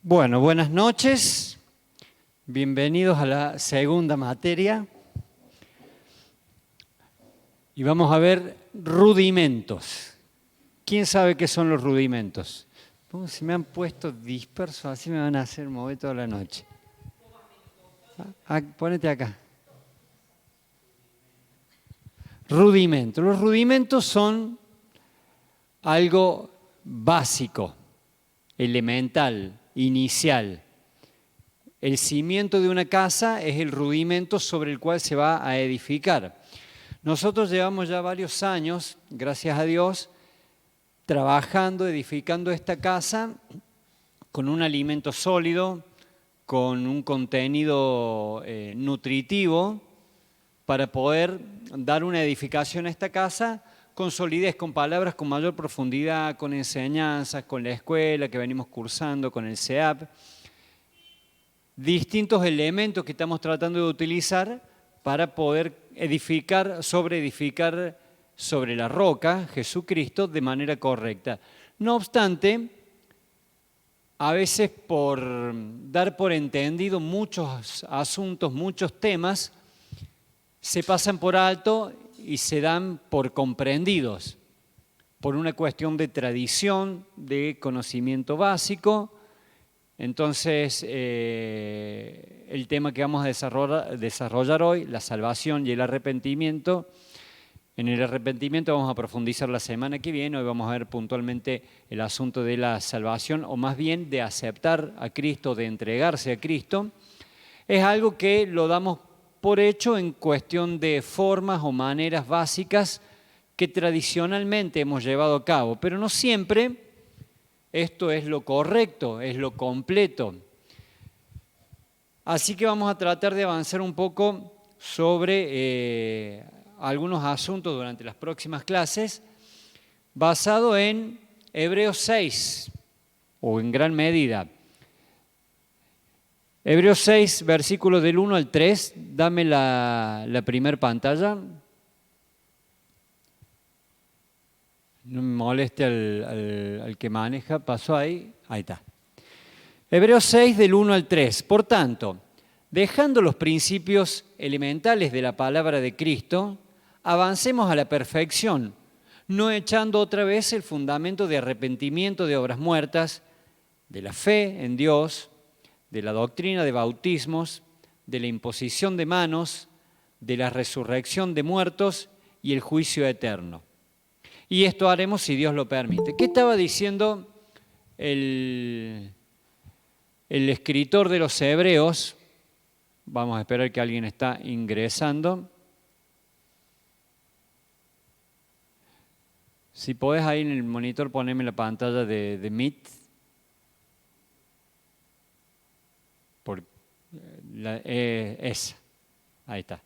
Bueno, buenas noches. Bienvenidos a la segunda materia. Y vamos a ver rudimentos. ¿Quién sabe qué son los rudimentos? Se me han puesto dispersos, así me van a hacer mover toda la noche. Ponete acá. Rudimentos. Los rudimentos son algo básico, elemental, inicial. El cimiento de una casa es el rudimento sobre el cual se va a edificar. Nosotros llevamos ya varios años, gracias a Dios, trabajando, edificando esta casa con un alimento sólido, con un contenido nutritivo, para poder dar una edificación a esta casa con solidez, con palabras con mayor profundidad, con enseñanzas, con la escuela que venimos cursando, con el CEAP. Distintos elementos que estamos tratando de utilizar para poder edificar sobre la roca, Jesucristo, de manera correcta. No obstante, a veces por dar por entendido muchos asuntos, muchos temas, se pasan por alto y se dan por comprendidos, por una cuestión de tradición, de conocimiento básico. Entonces, el tema que vamos a desarrollar hoy, la salvación y el arrepentimiento. En el arrepentimiento vamos a profundizar la semana que viene. Hoy vamos a ver puntualmente el asunto de la salvación, o más bien de aceptar a Cristo, de entregarse a Cristo. Es algo que lo damos por hecho en cuestión de formas o maneras básicas que tradicionalmente hemos llevado a cabo, pero no siempre esto es lo correcto, es lo completo. Así que vamos a tratar de avanzar un poco sobre algunos asuntos durante las próximas clases, basado en Hebreos 6, o en gran medida. Hebreos 6, versículos del 1 al 3, dame la primera pantalla. No me moleste al que maneja, pasó ahí está. Hebreos 6, del 1 al 3. Por tanto, dejando los principios elementales de la palabra de Cristo, avancemos a la perfección, no echando otra vez el fundamento de arrepentimiento de obras muertas, de la fe en Dios, de la doctrina de bautismos, de la imposición de manos, de la resurrección de muertos y el juicio eterno. Y esto haremos si Dios lo permite. ¿Qué estaba diciendo el escritor de los Hebreos? Vamos a esperar que alguien está ingresando. Si podés ahí en el monitor ponerme la pantalla de Meet. Esa. Ahí está.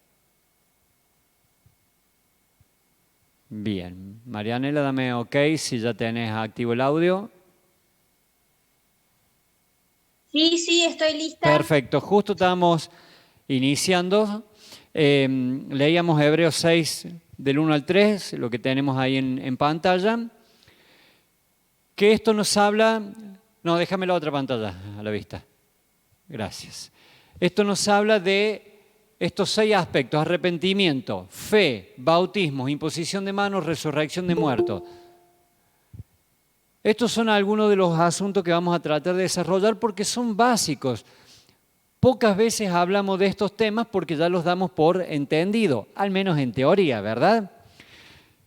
Bien. Marianela, dame OK si ya tenés activo el audio. Sí, estoy lista. Perfecto. Justo estábamos iniciando. Leíamos Hebreos 6 del 1 al 3, lo que tenemos ahí en pantalla. Que esto nos habla... No, déjame la otra pantalla a la vista. Gracias. Esto nos habla de estos 6 aspectos: arrepentimiento, fe, bautismo, imposición de manos, resurrección de muertos. Estos son algunos de los asuntos que vamos a tratar de desarrollar porque son básicos. Pocas veces hablamos de estos temas porque ya los damos por entendido, al menos en teoría, ¿verdad?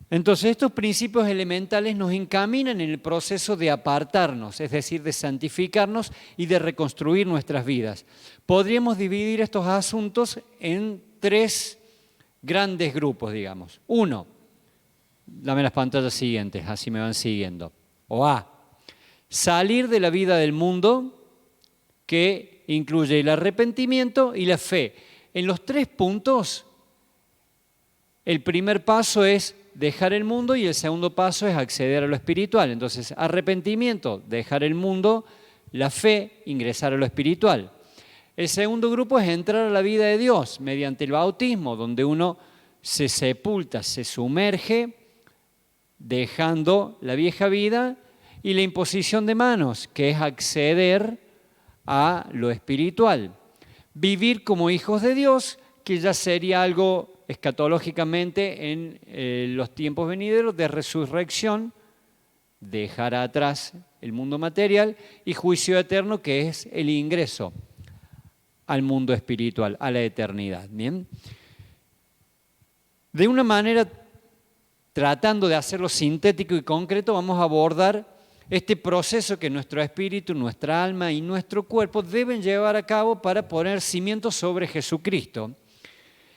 Entonces, estos principios elementales nos encaminan en el proceso de apartarnos, es decir, de santificarnos y de reconstruir nuestras vidas. Podríamos dividir estos asuntos en 3 grandes grupos, digamos. 1, dame las pantallas siguientes, así me van siguiendo. O A, salir de la vida del mundo, que incluye el arrepentimiento y la fe. En los 3 puntos, el primer paso es dejar el mundo y el segundo paso es acceder a lo espiritual. Entonces, arrepentimiento, dejar el mundo; la fe, ingresar a lo espiritual. El segundo grupo es entrar a la vida de Dios mediante el bautismo, donde uno se sepulta, se sumerge, dejando la vieja vida, y la imposición de manos, que es acceder a lo espiritual. Vivir como hijos de Dios, que ya sería algo escatológicamente en los tiempos venideros de resurrección, dejar atrás el mundo material y juicio eterno, que es el ingreso al mundo espiritual, a la eternidad. ¿Bien? De una manera, tratando de hacerlo sintético y concreto, vamos a abordar este proceso que nuestro espíritu, nuestra alma y nuestro cuerpo deben llevar a cabo para poner cimientos sobre Jesucristo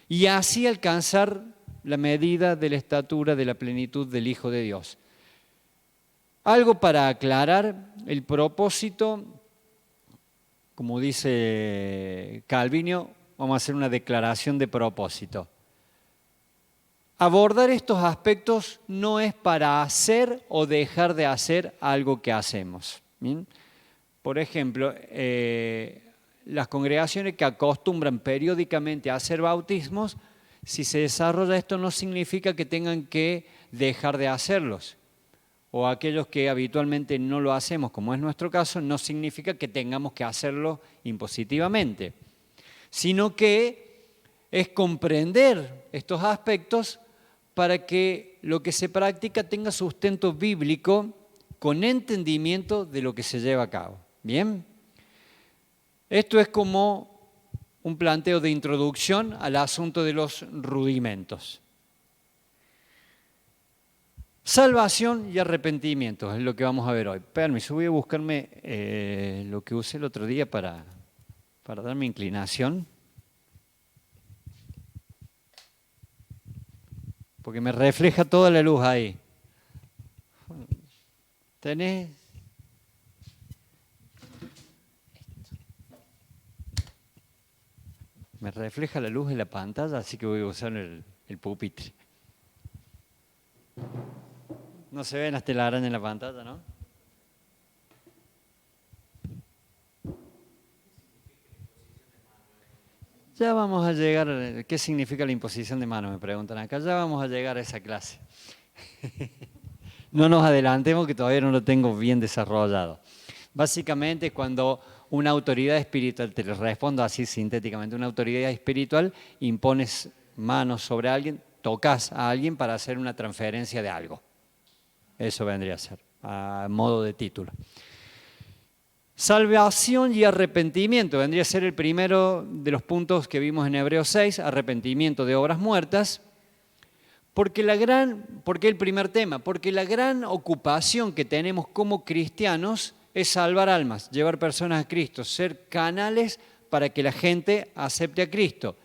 y así alcanzar la medida de la estatura de la plenitud del Hijo de Dios. Algo para aclarar el propósito, como dice Calvino, vamos a hacer una declaración de propósito. Abordar estos aspectos no es para hacer o dejar de hacer algo que hacemos. ¿Bien? Por ejemplo, las congregaciones que acostumbran periódicamente a hacer bautismos, si se desarrolla esto no significa que tengan que dejar de hacerlos. O aquellos que habitualmente no lo hacemos, como es nuestro caso, no significa que tengamos que hacerlo impositivamente, sino que es comprender estos aspectos para que lo que se practica tenga sustento bíblico con entendimiento de lo que se lleva a cabo. ¿Bien? Esto es como un planteo de introducción al asunto de los rudimentos. Salvación y arrepentimiento es lo que vamos a ver hoy. Permiso, voy a buscarme lo que usé el otro día para darme inclinación. Porque me refleja toda la luz ahí. ¿Tenés? Me refleja la luz en la pantalla, así que voy a usar el pupitre. No se ven las telarañas en la pantalla, ¿no? Ya vamos a llegar, ¿qué significa la imposición de manos? Me preguntan acá, ya vamos a llegar a esa clase. No nos adelantemos que todavía no lo tengo bien desarrollado. Básicamente cuando una autoridad espiritual, te lo respondo así sintéticamente, una autoridad espiritual impones manos sobre alguien, tocas a alguien para hacer una transferencia de algo. Eso vendría a ser, a modo de título. Salvación y arrepentimiento, vendría a ser el primero de los puntos que vimos en Hebreos 6, arrepentimiento de obras muertas. Porque el primer tema, porque la gran ocupación que tenemos como cristianos es salvar almas, llevar personas a Cristo, ser canales para que la gente acepte a Cristo.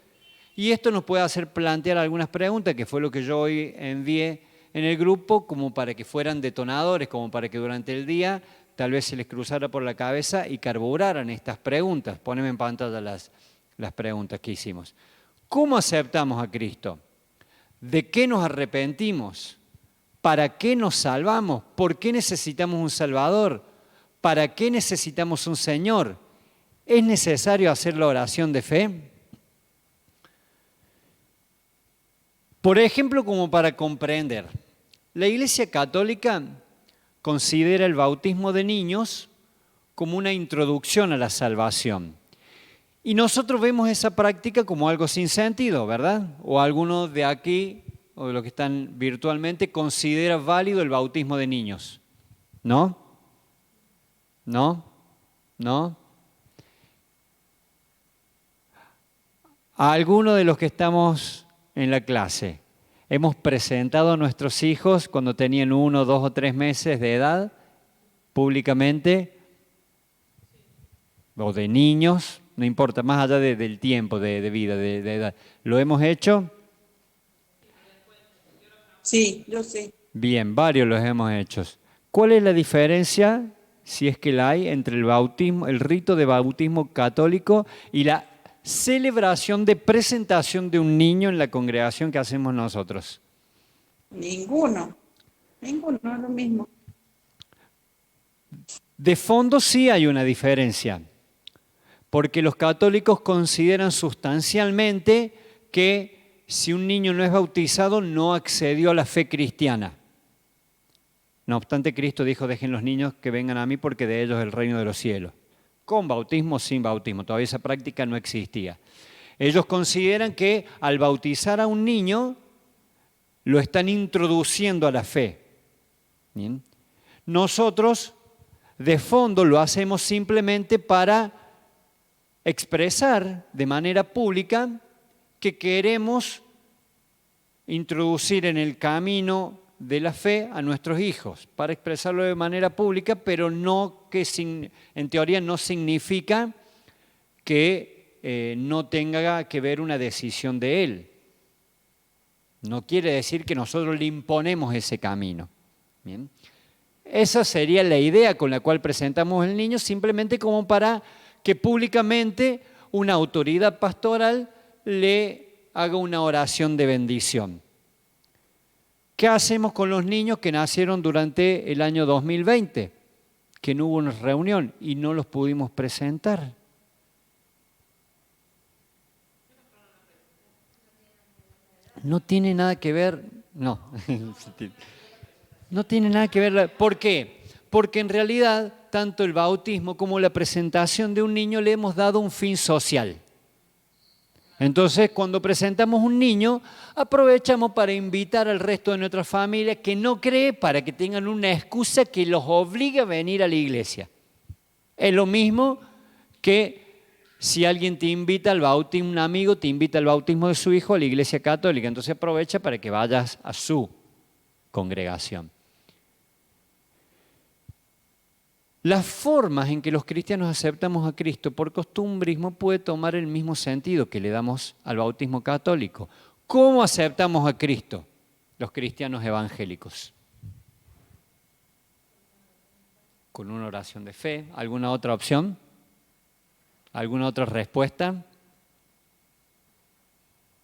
Y esto nos puede hacer plantear algunas preguntas, que fue lo que yo hoy envié en el grupo, como para que fueran detonadores, como para que durante el día tal vez se les cruzara por la cabeza y carburaran estas preguntas. Poneme en pantalla las preguntas que hicimos. ¿Cómo aceptamos a Cristo? ¿De qué nos arrepentimos? ¿Para qué nos salvamos? ¿Por qué necesitamos un Salvador? ¿Para qué necesitamos un Señor? ¿Es necesario hacer la oración de fe? Por ejemplo, como para comprender, la Iglesia Católica considera el bautismo de niños como una introducción a la salvación. Y nosotros vemos esa práctica como algo sin sentido, ¿verdad? O algunos de aquí, o de los que están virtualmente, considera válido el bautismo de niños. ¿No? ¿No? ¿No? A algunos de los que estamos en la clase, hemos presentado a nuestros hijos cuando tenían 1, 2 o 3 meses de edad, públicamente, o de niños, no importa, más allá del tiempo de vida, de edad. ¿Lo hemos hecho? Sí, yo sí. Bien, varios los hemos hecho. ¿Cuál es la diferencia, si es que la hay, entre el bautismo, el rito de bautismo católico y la celebración de presentación de un niño en la congregación que hacemos nosotros? Ninguno es lo mismo. De fondo sí hay una diferencia, porque los católicos consideran sustancialmente que si un niño no es bautizado no accedió a la fe cristiana. No obstante, Cristo dijo, dejen los niños que vengan a mí porque de ellos es el reino de los cielos. con bautismo o sin bautismo. Todavía esa práctica no existía. Ellos consideran que al bautizar a un niño lo están introduciendo a la fe. ¿Bien? Nosotros de fondo lo hacemos simplemente para expresar de manera pública que queremos introducir en el camino de la fe a nuestros hijos, para expresarlo de manera pública, pero no que en teoría no significa que no tenga que ver una decisión de él. No quiere decir que nosotros le imponemos ese camino. ¿Bien? Esa sería la idea con la cual presentamos al niño, simplemente como para que públicamente una autoridad pastoral le haga una oración de bendición. ¿Qué hacemos con los niños que nacieron durante el año 2020? Que no hubo una reunión y no los pudimos presentar. No tiene nada que ver, no. No tiene nada que ver. ¿Por qué? Porque en realidad tanto el bautismo como la presentación de un niño le hemos dado un fin social. Entonces, cuando presentamos un niño, aprovechamos para invitar al resto de nuestra familia que no cree para que tengan una excusa que los obligue a venir a la iglesia. Es lo mismo que si alguien te invita al bautismo, un amigo te invita al bautismo de su hijo a la iglesia católica, entonces aprovecha para que vayas a su congregación. Las formas en que los cristianos aceptamos a Cristo por costumbrismo puede tomar el mismo sentido que le damos al bautismo católico. ¿Cómo aceptamos a Cristo los cristianos evangélicos? Con una oración de fe. ¿Alguna otra opción? ¿Alguna otra respuesta?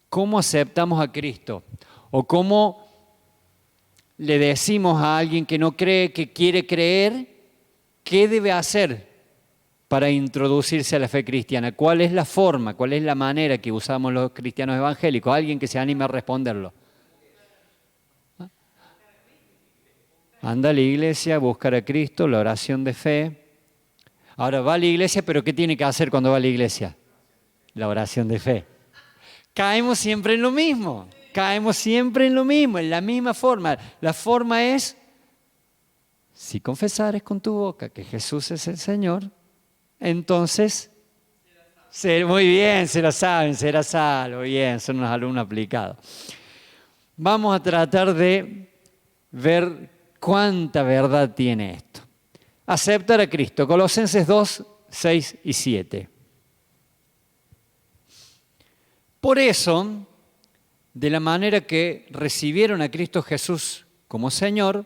¿Cómo aceptamos a Cristo? ¿O cómo le decimos a alguien que no cree, que quiere creer, qué debe hacer para introducirse a la fe cristiana? ¿Cuál es la forma, cuál es la manera que usamos los cristianos evangélicos? Alguien que se anime a responderlo. Anda a la iglesia, buscar a Cristo, la oración de fe. Ahora va a la iglesia, pero ¿qué tiene que hacer cuando va a la iglesia? La oración de fe. Caemos siempre en lo mismo, en la misma forma. La forma es: si confesares con tu boca que Jesús es el Señor, entonces, muy bien, se lo saben, será salvo. Bien, son unos alumnos aplicados. Vamos a tratar de ver cuánta verdad tiene esto. Aceptar a Cristo, Colosenses 2, 6 y 7. Por eso, de la manera que recibieron a Cristo Jesús como Señor,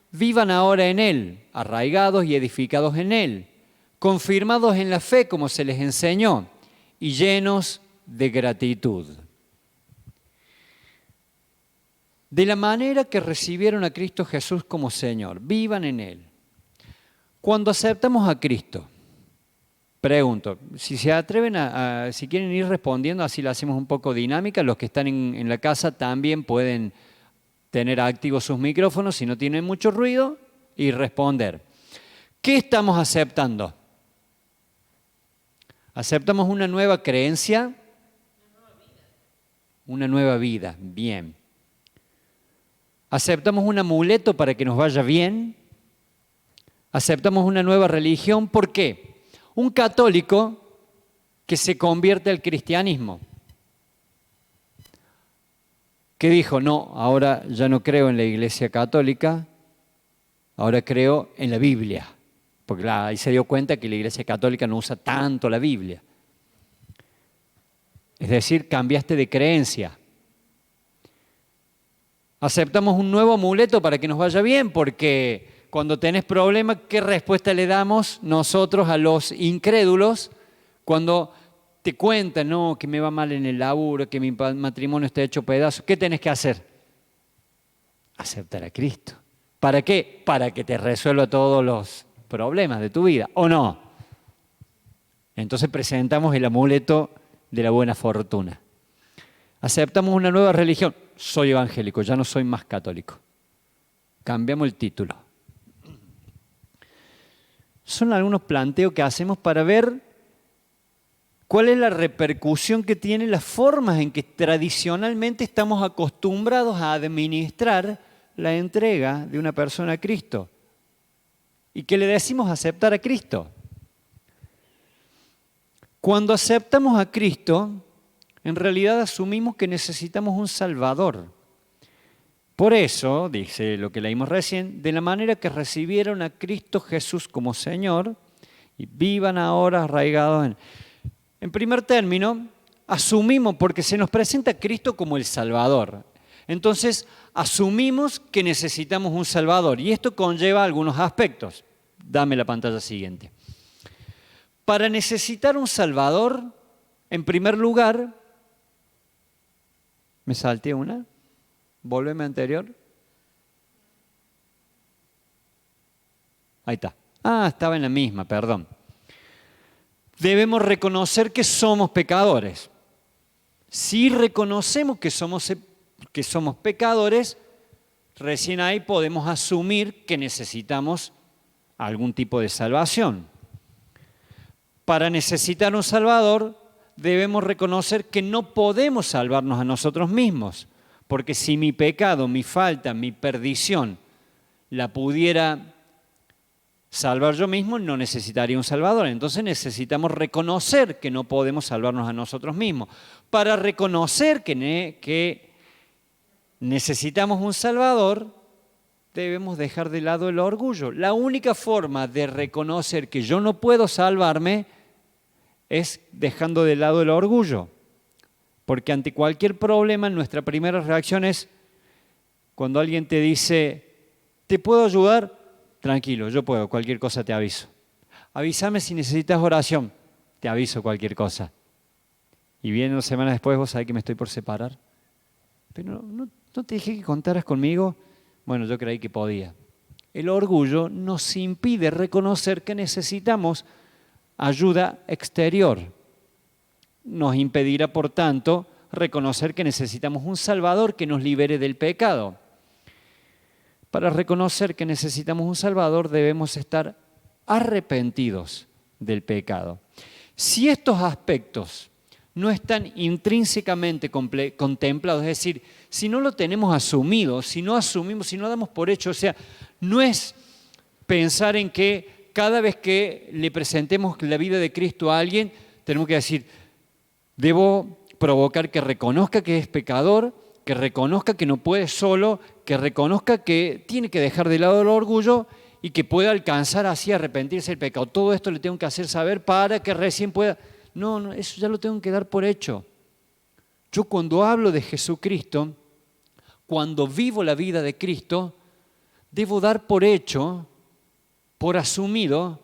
vivan ahora en Él, arraigados y edificados en Él, confirmados en la fe como se les enseñó y llenos de gratitud. De la manera que recibieron a Cristo Jesús como Señor, vivan en Él. Cuando aceptamos a Cristo, pregunto, si se atreven si quieren ir respondiendo, así lo hacemos un poco dinámica, los que están en la casa también pueden tener activos sus micrófonos si no tienen mucho ruido y responder. ¿Qué estamos aceptando? ¿Aceptamos una nueva creencia? Una nueva vida, bien. ¿Aceptamos un amuleto para que nos vaya bien? ¿Aceptamos una nueva religión? ¿Por qué? Un católico que se convierte al cristianismo, que dijo: no, ahora ya no creo en la Iglesia Católica, ahora creo en la Biblia. Porque ahí se dio cuenta que la Iglesia Católica no usa tanto la Biblia. Es decir, cambiaste de creencia. Aceptamos un nuevo amuleto para que nos vaya bien, porque cuando tenés problemas, ¿qué respuesta le damos nosotros a los incrédulos cuando te cuentan, no, que me va mal en el laburo, que mi matrimonio está hecho pedazos? ¿Qué tenés que hacer? Aceptar a Cristo. ¿Para qué? Para que te resuelva todos los problemas de tu vida, ¿o no? Entonces presentamos el amuleto de la buena fortuna. Aceptamos una nueva religión. Soy evangélico, ya no soy más católico. Cambiamos el título. Son algunos planteos que hacemos para ver cuál es la repercusión que tienen las formas en que tradicionalmente estamos acostumbrados a administrar la entrega de una persona a Cristo y que le decimos aceptar a Cristo. Cuando aceptamos a Cristo, en realidad asumimos que necesitamos un Salvador. Por eso, dice lo que leímos recién, de la manera que recibieron a Cristo Jesús como Señor y vivan ahora arraigados en primer término, asumimos, porque se nos presenta a Cristo como el Salvador. Entonces, asumimos que necesitamos un Salvador y esto conlleva algunos aspectos. Dame la pantalla siguiente. Para necesitar un Salvador, en primer lugar, ¿me salté una? Volveme anterior. Ahí está. Estaba en la misma, perdón. Debemos reconocer que somos pecadores. Si reconocemos que somos pecadores, recién ahí podemos asumir que necesitamos algún tipo de salvación. Para necesitar un Salvador, debemos reconocer que no podemos salvarnos a nosotros mismos, porque si mi pecado, mi falta, mi perdición la pudiera salvar yo mismo, no necesitaría un Salvador. Entonces necesitamos reconocer que no podemos salvarnos a nosotros mismos. Para reconocer que necesitamos un Salvador, debemos dejar de lado el orgullo. La única forma de reconocer que yo no puedo salvarme es dejando de lado el orgullo. Porque ante cualquier problema, nuestra primera reacción es, cuando alguien te dice, ¿te puedo ayudar? Tranquilo, yo puedo, cualquier cosa te aviso. Avísame si necesitas oración, te aviso cualquier cosa. Y viene 2 semanas después, vos sabés que me estoy por separar. Pero no te dije que contaras conmigo. Bueno, yo creí que podía. El orgullo nos impide reconocer que necesitamos ayuda exterior. Nos impedirá, por tanto, reconocer que necesitamos un Salvador que nos libere del pecado. Para reconocer que necesitamos un Salvador debemos estar arrepentidos del pecado. Si estos aspectos no están intrínsecamente contemplados, es decir, si no lo tenemos asumido, si no asumimos, si no damos por hecho, o sea, no es pensar en que cada vez que le presentemos la vida de Cristo a alguien, tenemos que decir, debo provocar que reconozca que es pecador, que reconozca que no puede solo, que reconozca que tiene que dejar de lado el orgullo y que pueda alcanzar así a arrepentirse del pecado. Todo esto le tengo que hacer saber para que recién pueda... No, eso ya lo tengo que dar por hecho. Yo cuando hablo de Jesucristo, cuando vivo la vida de Cristo, debo dar por hecho, por asumido,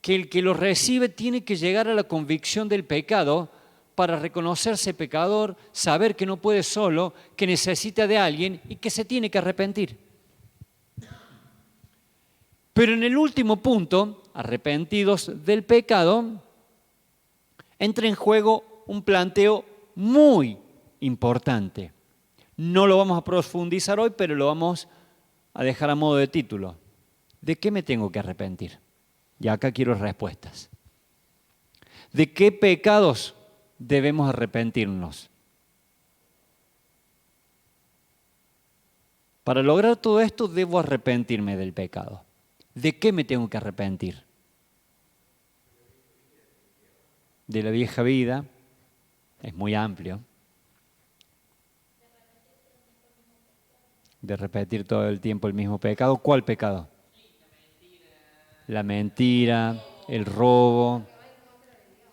que el que lo recibe tiene que llegar a la convicción del pecado para reconocerse pecador, saber que no puede solo, que necesita de alguien y que se tiene que arrepentir. Pero en el último punto, arrepentidos del pecado, entra en juego un planteo muy importante. No lo vamos a profundizar hoy, pero lo vamos a dejar a modo de título. ¿De qué me tengo que arrepentir? Y acá quiero respuestas. ¿De qué pecados debemos arrepentirnos? Para lograr todo esto, debo arrepentirme del pecado. ¿De qué me tengo que arrepentir? De la vieja vida, es muy amplio. De repetir todo el tiempo el mismo pecado. ¿Cuál pecado? La mentira, el robo,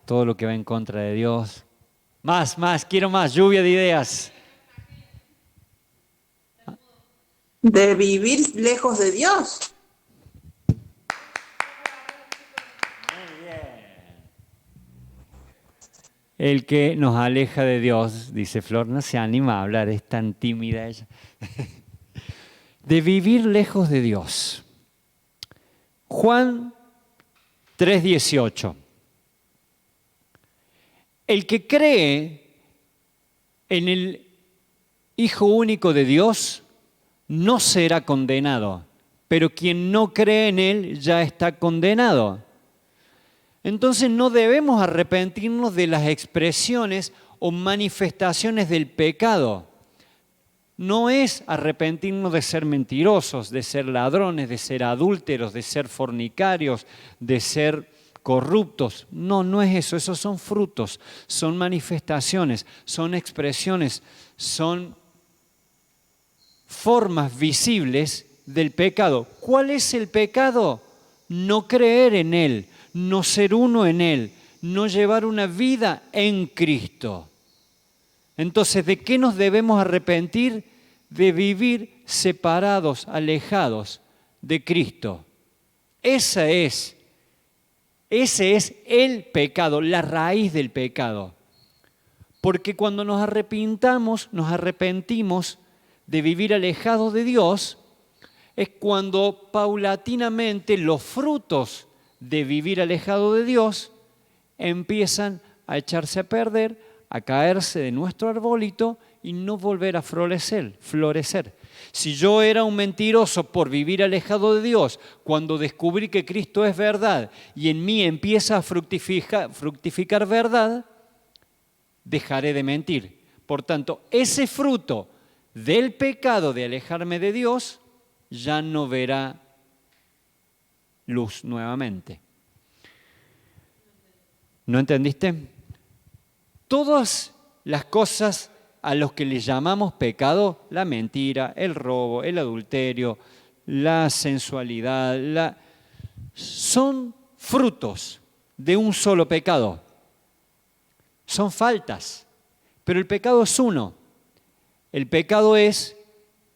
todo lo que va en contra de Dios. Más, quiero más, lluvia de ideas. De vivir lejos de Dios. El que nos aleja de Dios, dice Flor, no se anima a hablar, es tan tímida ella. De vivir lejos de Dios. Juan 3:18. El que cree en el Hijo único de Dios no será condenado, pero quien no cree en Él ya está condenado. Entonces no debemos arrepentirnos de las expresiones o manifestaciones del pecado. No es arrepentirnos de ser mentirosos, de ser ladrones, de ser adúlteros, de ser fornicarios, de ser corruptos. No, no es eso. Esos son frutos, son manifestaciones, son expresiones, son formas visibles del pecado. ¿Cuál es el pecado? No creer en Él, no ser uno en Él, no llevar una vida en Cristo. Entonces, ¿de qué nos debemos arrepentir? De vivir separados, alejados de Cristo. Ese es el pecado, la raíz del pecado. Porque cuando nos arrepentimos de vivir alejados de Dios, es cuando paulatinamente los frutos de vivir alejado de Dios empiezan a echarse a perder, a caerse de nuestro arbolito y no volver a florecer. Si yo era un mentiroso por vivir alejado de Dios, cuando descubrí que Cristo es verdad y en mí empieza a fructificar verdad, dejaré de mentir. Por tanto, ese fruto del pecado de alejarme de Dios ya no verá luz nuevamente. ¿No entendiste? Todas las cosas a los que le llamamos pecado, la mentira, el robo, el adulterio, la sensualidad, son frutos de un solo pecado. Son faltas, pero el pecado es uno. El pecado es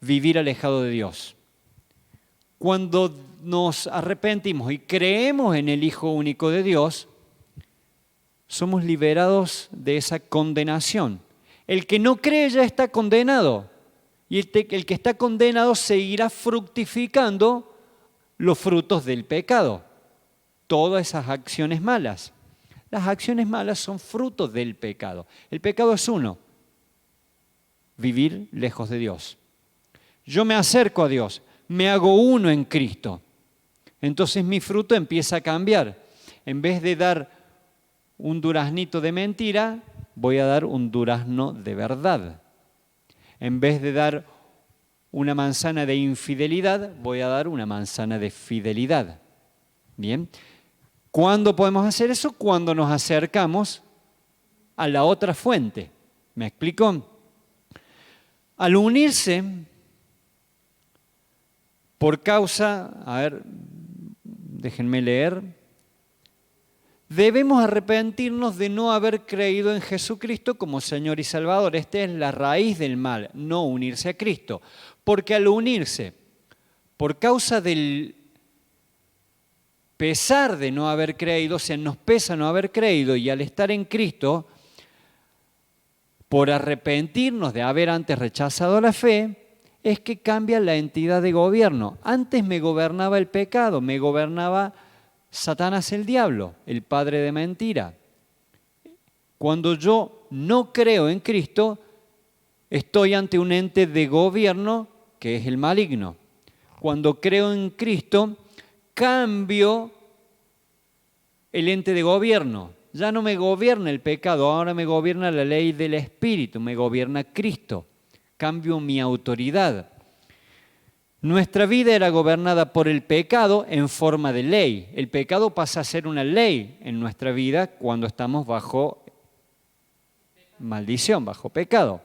vivir alejado de Dios. Cuando nos arrepentimos y creemos en el Hijo único de Dios, somos liberados de esa condenación. El que no cree ya está condenado. Y el que está condenado seguirá fructificando los frutos del pecado. Todas esas acciones malas. Las acciones malas son frutos del pecado. El pecado es uno. Vivir lejos de Dios. Yo me acerco a Dios. Me hago uno en Cristo. Entonces mi fruto empieza a cambiar. En vez de dar un duraznito de mentira, voy a dar un durazno de verdad. En vez de dar una manzana de infidelidad, voy a dar una manzana de fidelidad. Bien. ¿Cuándo podemos hacer eso? Cuando nos acercamos a la otra fuente. ¿Me explico? Al unirse, por causa, déjenme leer, debemos arrepentirnos de no haber creído en Jesucristo como Señor y Salvador. Esta es la raíz del mal, no unirse a Cristo. Porque al unirse, por causa del pesar de no haber creído, o sea, nos pesa no haber creído, y al estar en Cristo, por arrepentirnos de haber antes rechazado la fe, es que cambia la entidad de gobierno. Antes me gobernaba el pecado, me gobernaba Satanás el diablo, el padre de mentira. Cuando yo no creo en Cristo, estoy ante un ente de gobierno que es el maligno. Cuando creo en Cristo, cambio el ente de gobierno. Ya no me gobierna el pecado, ahora me gobierna la ley del Espíritu, me gobierna Cristo. Cambio mi autoridad. Nuestra vida era gobernada por el pecado en forma de ley. El pecado pasa a ser una ley en nuestra vida cuando estamos bajo maldición, bajo pecado.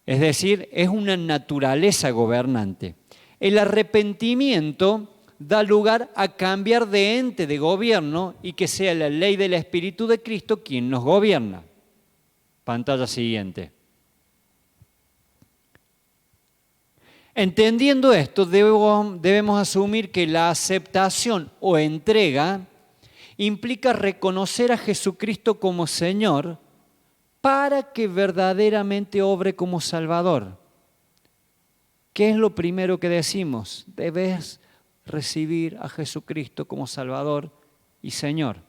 Es decir, es una naturaleza gobernante. El arrepentimiento da lugar a cambiar de ente de gobierno y que sea la ley del Espíritu de Cristo quien nos gobierna. Pantalla siguiente. Entendiendo esto, debemos asumir que la aceptación o entrega implica reconocer a Jesucristo como Señor para que verdaderamente obre como Salvador. ¿Qué es lo primero que decimos? Debes recibir a Jesucristo como Salvador y Señor.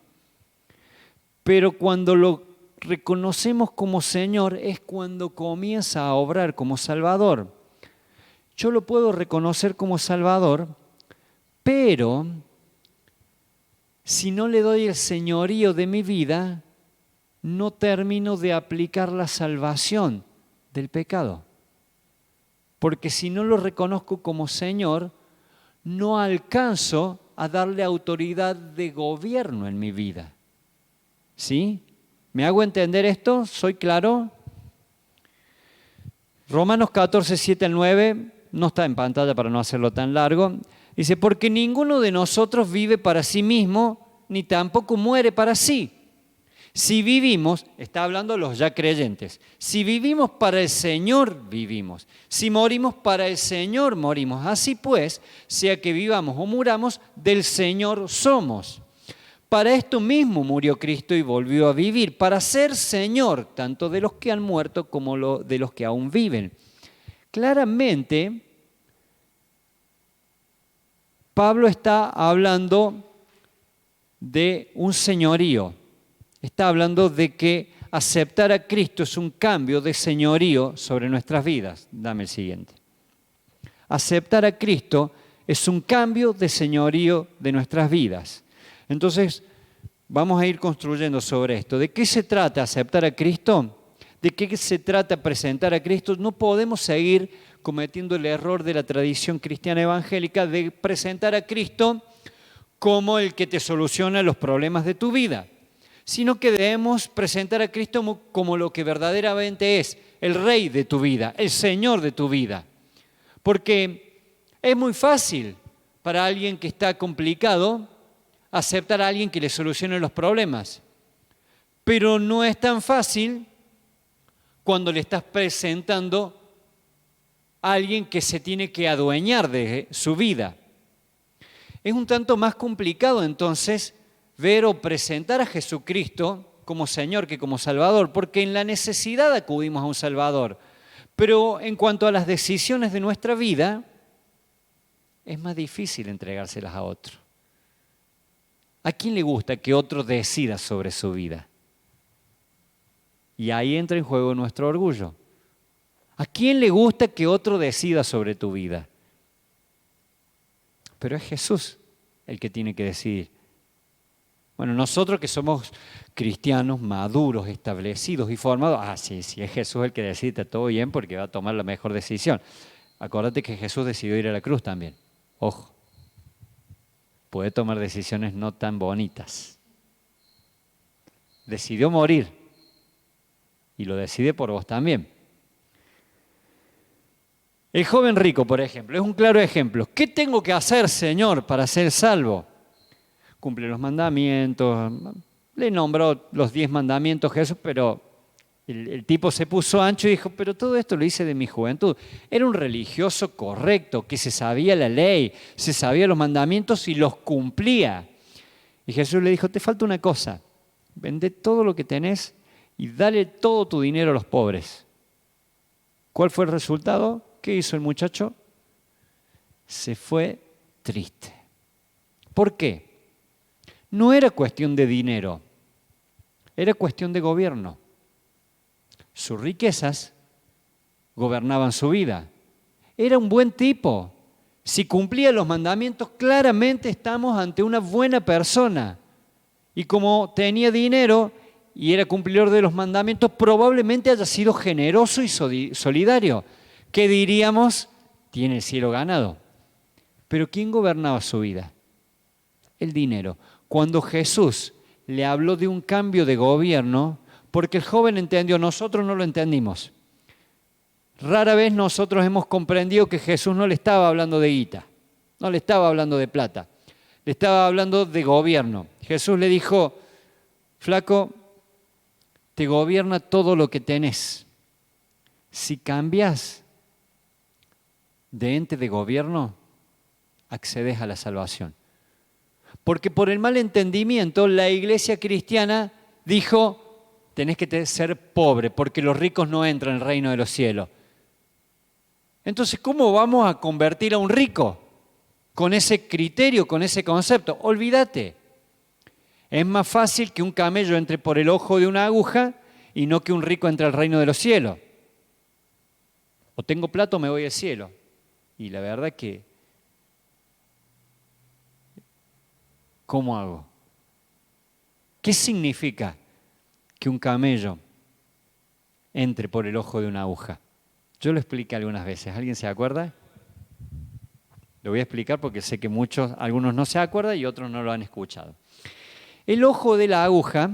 Pero cuando lo reconocemos como Señor es cuando comienza a obrar como Salvador. yo lo puedo reconocer como Salvador, pero si no le doy el señorío de mi vida, no termino de aplicar la salvación del pecado. Porque si no lo reconozco como Señor, no alcanzo a darle autoridad de gobierno en mi vida. ¿Sí? ¿Me hago entender esto? ¿Soy claro? Romanos 14, 7 al 9, no está en pantalla para no hacerlo tan largo. Dice, porque ninguno de nosotros vive para sí mismo, ni tampoco muere para sí. Si vivimos, está hablando de los ya creyentes, si vivimos para el Señor, vivimos. Si morimos para el Señor, morimos. Así pues, sea que vivamos o muramos, del Señor somos. Para esto mismo murió Cristo y volvió a vivir, para ser Señor, tanto de los que han muerto como de los que aún viven. Claramente, Pablo está hablando de un señorío. Está hablando de que aceptar a Cristo es un cambio de señorío sobre nuestras vidas. Dame el siguiente. Aceptar a Cristo es un cambio de señorío de nuestras vidas. Entonces, vamos a ir construyendo sobre esto. ¿De qué se trata aceptar a Cristo? ¿De qué se trata presentar a Cristo? No podemos seguir cometiendo el error de la tradición cristiana evangélica de presentar a Cristo como el que te soluciona los problemas de tu vida, sino que debemos presentar a Cristo como lo que verdaderamente es, el Rey de tu vida, el Señor de tu vida. Porque es muy fácil para alguien que está complicado aceptar a alguien que le solucione los problemas, pero no es tan fácil cuando le estás presentando a alguien que se tiene que adueñar de su vida. Es un tanto más complicado entonces ver o presentar a Jesucristo como Señor que como Salvador, porque en la necesidad acudimos a un Salvador, pero en cuanto a las decisiones de nuestra vida, es más difícil entregárselas a otro. ¿A quién le gusta que otro decida sobre su vida? Y ahí entra en juego nuestro orgullo. ¿A quién le gusta que otro decida sobre tu vida? Pero es Jesús el que tiene que decidir. Bueno, nosotros que somos cristianos maduros, establecidos y formados, sí, es Jesús el que decide, está todo bien porque va a tomar la mejor decisión. Acuérdate que Jesús decidió ir a la cruz también. Ojo, puede tomar decisiones no tan bonitas. Decidió morir y lo decide por vos también. El joven rico, por ejemplo, es un claro ejemplo. ¿Qué tengo que hacer, Señor, para ser salvo? Cumple los mandamientos, le nombró los 10 mandamientos Jesús, pero el tipo se puso ancho y dijo, pero todo esto lo hice de mi juventud. Era un religioso correcto, que se sabía la ley, se sabía los mandamientos y los cumplía. Y Jesús le dijo, te falta una cosa, vende todo lo que tenés y dale todo tu dinero a los pobres. ¿Cuál fue el resultado? ¿Qué hizo el muchacho? Se fue triste. ¿Por qué? No era cuestión de dinero, era cuestión de gobierno. Sus riquezas gobernaban su vida. Era un buen tipo. Si cumplía los mandamientos, claramente estamos ante una buena persona. Y como tenía dinero y era cumplidor de los mandamientos, probablemente haya sido generoso y solidario. ¿Qué diríamos? Tiene el cielo ganado. Pero ¿quién gobernaba su vida? El dinero. Cuando Jesús le habló de un cambio de gobierno, porque el joven entendió, nosotros no lo entendimos. Rara vez nosotros hemos comprendido que Jesús no le estaba hablando de guita, no le estaba hablando de plata, le estaba hablando de gobierno. Jesús le dijo, flaco, te gobierna todo lo que tenés. Si cambias de ente de gobierno, accedes a la salvación. Porque por el mal entendimiento, la iglesia cristiana dijo, tenés que ser pobre, porque los ricos no entran en el reino de los cielos. Entonces, ¿cómo vamos a convertir a un rico? Con ese criterio, con ese concepto. Olvídate. Es más fácil que un camello entre por el ojo de una aguja y no que un rico entre al reino de los cielos. O tengo plata o me voy al cielo. Y la verdad que, ¿cómo hago? ¿Qué significa que un camello entre por el ojo de una aguja? Yo lo expliqué algunas veces. ¿Alguien se acuerda? Lo voy a explicar porque sé que algunos no se acuerdan y otros no lo han escuchado. El ojo de la aguja,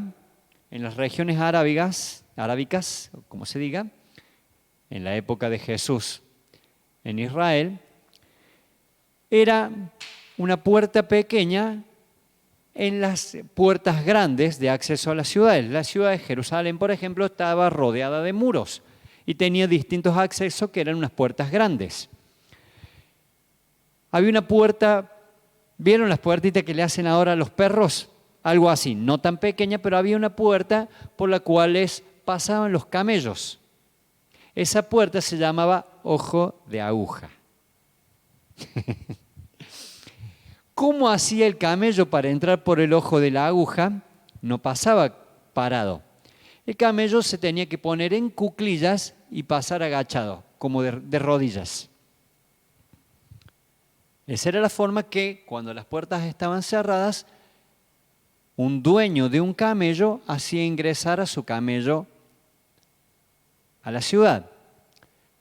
en las regiones arábicas, como se diga, en la época de Jesús en Israel, era una puerta pequeña en las puertas grandes de acceso a las ciudades. La ciudad de Jerusalén, por ejemplo, estaba rodeada de muros y tenía distintos accesos que eran unas puertas grandes. Había una puerta, ¿vieron las puertitas que le hacen ahora a los perros? Algo así, no tan pequeña, pero había una puerta por la cual pasaban los camellos. Esa puerta se llamaba ojo de aguja. ¿Cómo hacía el camello para entrar por el ojo de la aguja? No pasaba parado. El camello se tenía que poner en cuclillas y pasar agachado, como de rodillas. Esa era la forma que, cuando las puertas estaban cerradas, un dueño de un camello hacía ingresar a su camello a la ciudad.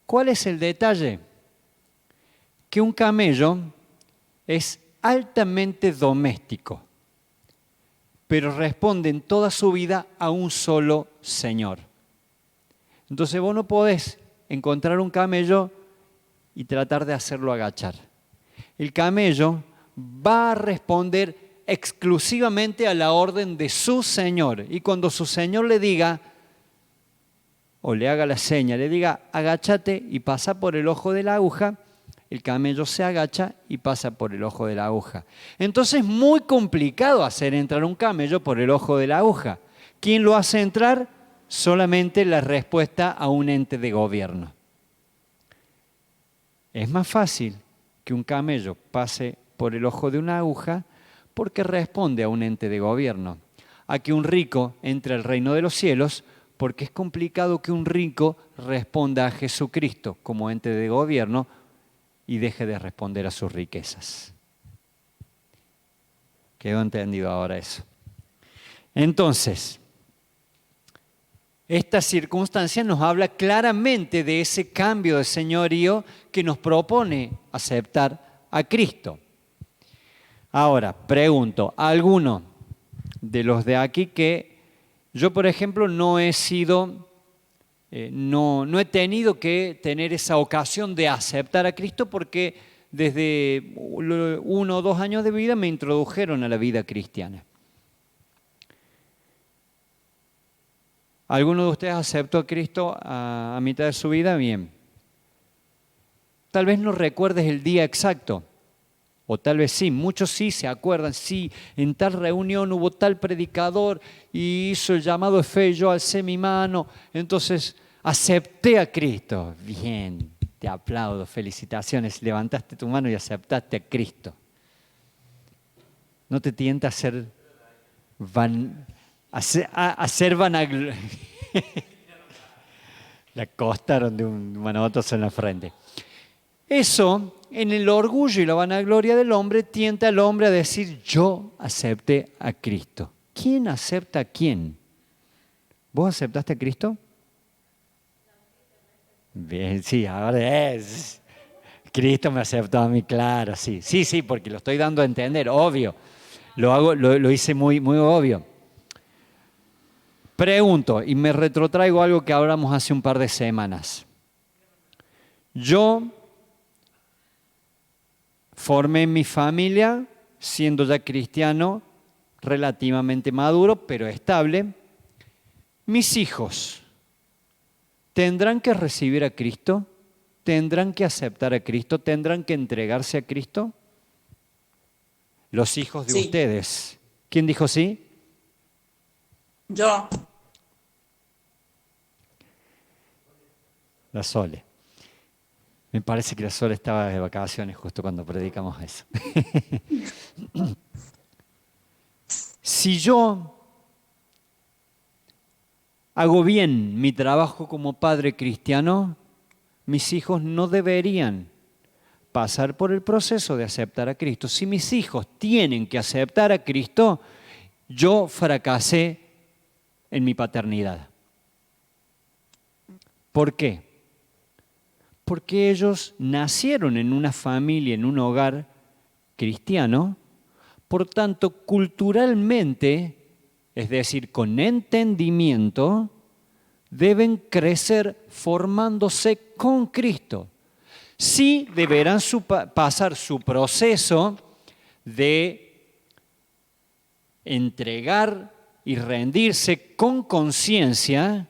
¿Cuál es el detalle? Que un camello es altamente doméstico, pero responde en toda su vida a un solo señor. Entonces vos no podés encontrar un camello y tratar de hacerlo agachar. El camello va a responder exclusivamente a la orden de su señor. Y cuando su señor le diga, o le haga la seña, le diga, agáchate y pasa por el ojo de la aguja, el camello se agacha y pasa por el ojo de la aguja. Entonces es muy complicado hacer entrar un camello por el ojo de la aguja. ¿Quién lo hace entrar? Solamente la respuesta a un ente de gobierno. Es más fácil que un camello pase por el ojo de una aguja porque responde a un ente de gobierno. A que un rico entre al reino de los cielos porque es complicado que un rico responda a Jesucristo como ente de gobierno y deje de responder a sus riquezas. ¿Quedó entendido ahora eso? Entonces, esta circunstancia nos habla claramente de ese cambio de señorío que nos propone aceptar a Cristo. Ahora, pregunto, ¿alguno de los de aquí que yo, por ejemplo, no he tenido que tener esa ocasión de aceptar a Cristo porque desde 1 o 2 años de vida me introdujeron a la vida cristiana? ¿Alguno de ustedes aceptó a Cristo a mitad de su vida? Bien. Tal vez no recuerdes el día exacto, o tal vez sí, muchos sí se acuerdan, sí, en tal reunión hubo tal predicador y hizo el llamado de fe, yo alcé mi mano, entonces acepté a Cristo. Bien, te aplaudo, felicitaciones, levantaste tu mano y aceptaste a Cristo. ¿No te tienta a ser vanagloria? Le acostaron de un manotazo en la frente. Eso, en el orgullo y la vanagloria del hombre, tienta al hombre a decir, yo acepté a Cristo. ¿Quién acepta a quién? ¿Vos aceptaste a Cristo? Bien, sí, ahora es. Cristo me aceptó a mí, claro, sí. Sí, porque lo estoy dando a entender, obvio. Lo hice muy, muy obvio. Pregunto, y me retrotraigo a algo que hablamos hace un par de semanas. Yo formé mi familia siendo ya cristiano, relativamente maduro, pero estable. Mis hijos tendrán que recibir a Cristo, tendrán que aceptar a Cristo, tendrán que entregarse a Cristo. Los hijos de ustedes. ¿Quién dijo sí? Yo. La Sole. Me parece que la Sole estaba de vacaciones justo cuando predicamos eso. Si yo hago bien mi trabajo como padre cristiano, mis hijos no deberían pasar por el proceso de aceptar a Cristo. Si mis hijos tienen que aceptar a Cristo, yo fracasé en mi paternidad. ¿Por qué? Porque ellos nacieron en una familia, en un hogar cristiano, por tanto, culturalmente, es decir, con entendimiento, deben crecer formándose con Cristo. Sí deberán pasar su proceso de entregar y rendirse con conciencia,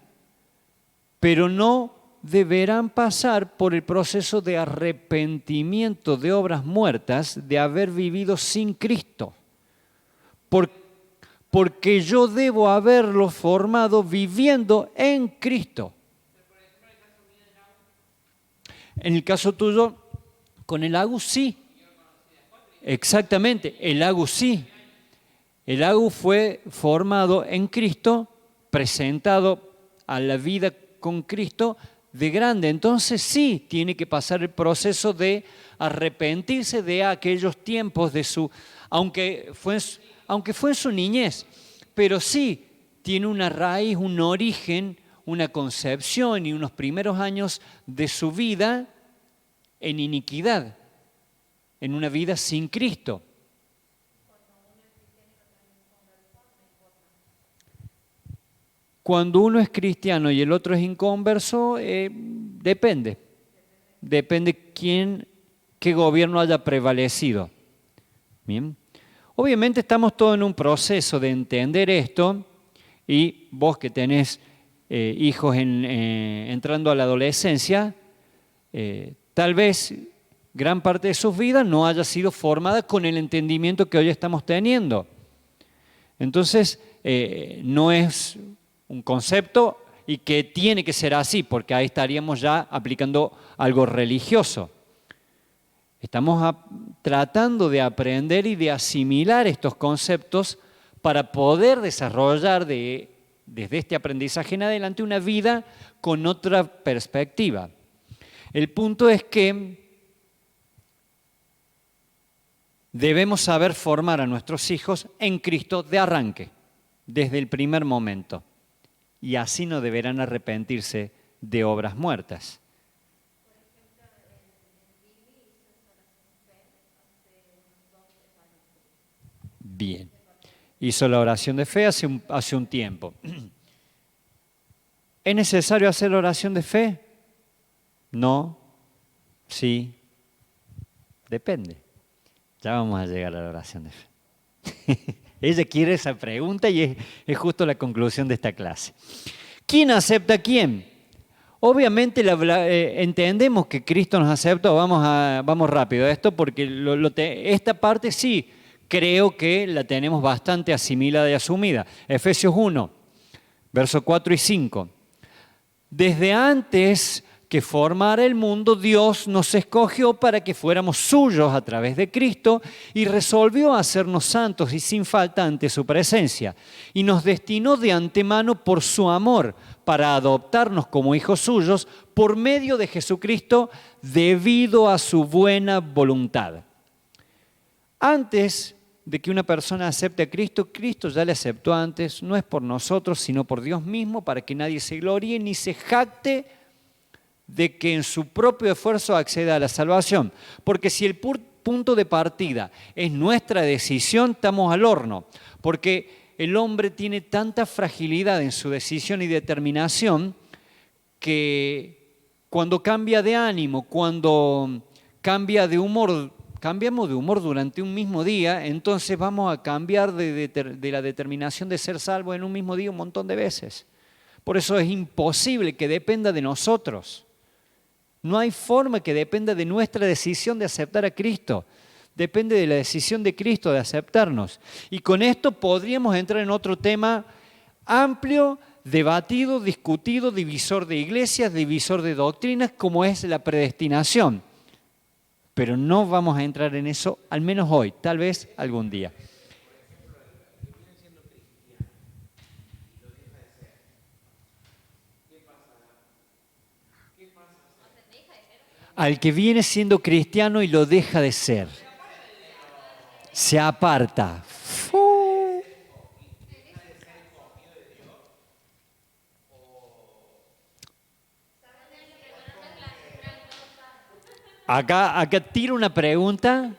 pero no deberán pasar por el proceso de arrepentimiento de obras muertas de haber vivido sin Cristo. Porque yo debo haberlo formado viviendo en Cristo. En el caso tuyo, con el Agus sí. Exactamente, el Agus sí. El Agus fue formado en Cristo, presentado a la vida con Cristo de grande. Entonces sí tiene que pasar el proceso de arrepentirse de aquellos tiempos de su, aunque fue en su niñez, pero sí tiene una raíz, un origen, una concepción y unos primeros años de su vida en iniquidad, en una vida sin Cristo. Cuando uno es cristiano y el otro es inconverso, depende. Depende qué gobierno haya prevalecido. Bien. Obviamente estamos todos en un proceso de entender esto y vos que tenés hijos entrando a la adolescencia, tal vez gran parte de sus vidas no haya sido formada con el entendimiento que hoy estamos teniendo. Entonces, no es un concepto y que tiene que ser así, porque ahí estaríamos ya aplicando algo religioso. Estamos tratando de aprender y de asimilar estos conceptos para poder desarrollar desde este aprendizaje en adelante una vida con otra perspectiva. El punto es que debemos saber formar a nuestros hijos en Cristo de arranque, desde el primer momento. Y así no deberán arrepentirse de obras muertas. Bien. Hizo la oración de fe hace un tiempo. ¿Es necesario hacer la oración de fe? No. Sí. Depende. Ya vamos a llegar a la oración de fe. Ella quiere esa pregunta y es justo la conclusión de esta clase. ¿Quién acepta a quién? Obviamente entendemos que Cristo nos acepta. Vamos rápido a esto porque esta parte sí creo que la tenemos bastante asimilada y asumida. Efesios 1, versos 4 y 5. Desde antes que formara el mundo, Dios nos escogió para que fuéramos suyos a través de Cristo y resolvió hacernos santos y sin falta ante su presencia. Y nos destinó de antemano por su amor para adoptarnos como hijos suyos por medio de Jesucristo debido a su buena voluntad. Antes de que una persona acepte a Cristo, Cristo ya le aceptó antes, no es por nosotros, sino por Dios mismo, para que nadie se gloríe ni se jacte de que en su propio esfuerzo acceda a la salvación. Porque si el punto de partida es nuestra decisión, estamos al horno. Porque el hombre tiene tanta fragilidad en su decisión y determinación que cuando cambia de ánimo, cuando cambia de humor, cambiamos de humor durante un mismo día, entonces vamos a cambiar de la determinación de ser salvo en un mismo día un montón de veces. Por eso es imposible que dependa de nosotros. No hay forma que dependa de nuestra decisión de aceptar a Cristo. Depende de la decisión de Cristo de aceptarnos. Y con esto podríamos entrar en otro tema amplio, debatido, discutido, divisor de iglesias, divisor de doctrinas, como es la predestinación. Pero no vamos a entrar en eso, al menos hoy, tal vez algún día. al que viene siendo cristiano y lo deja de ser. Se aparta. Acá tiro una pregunta.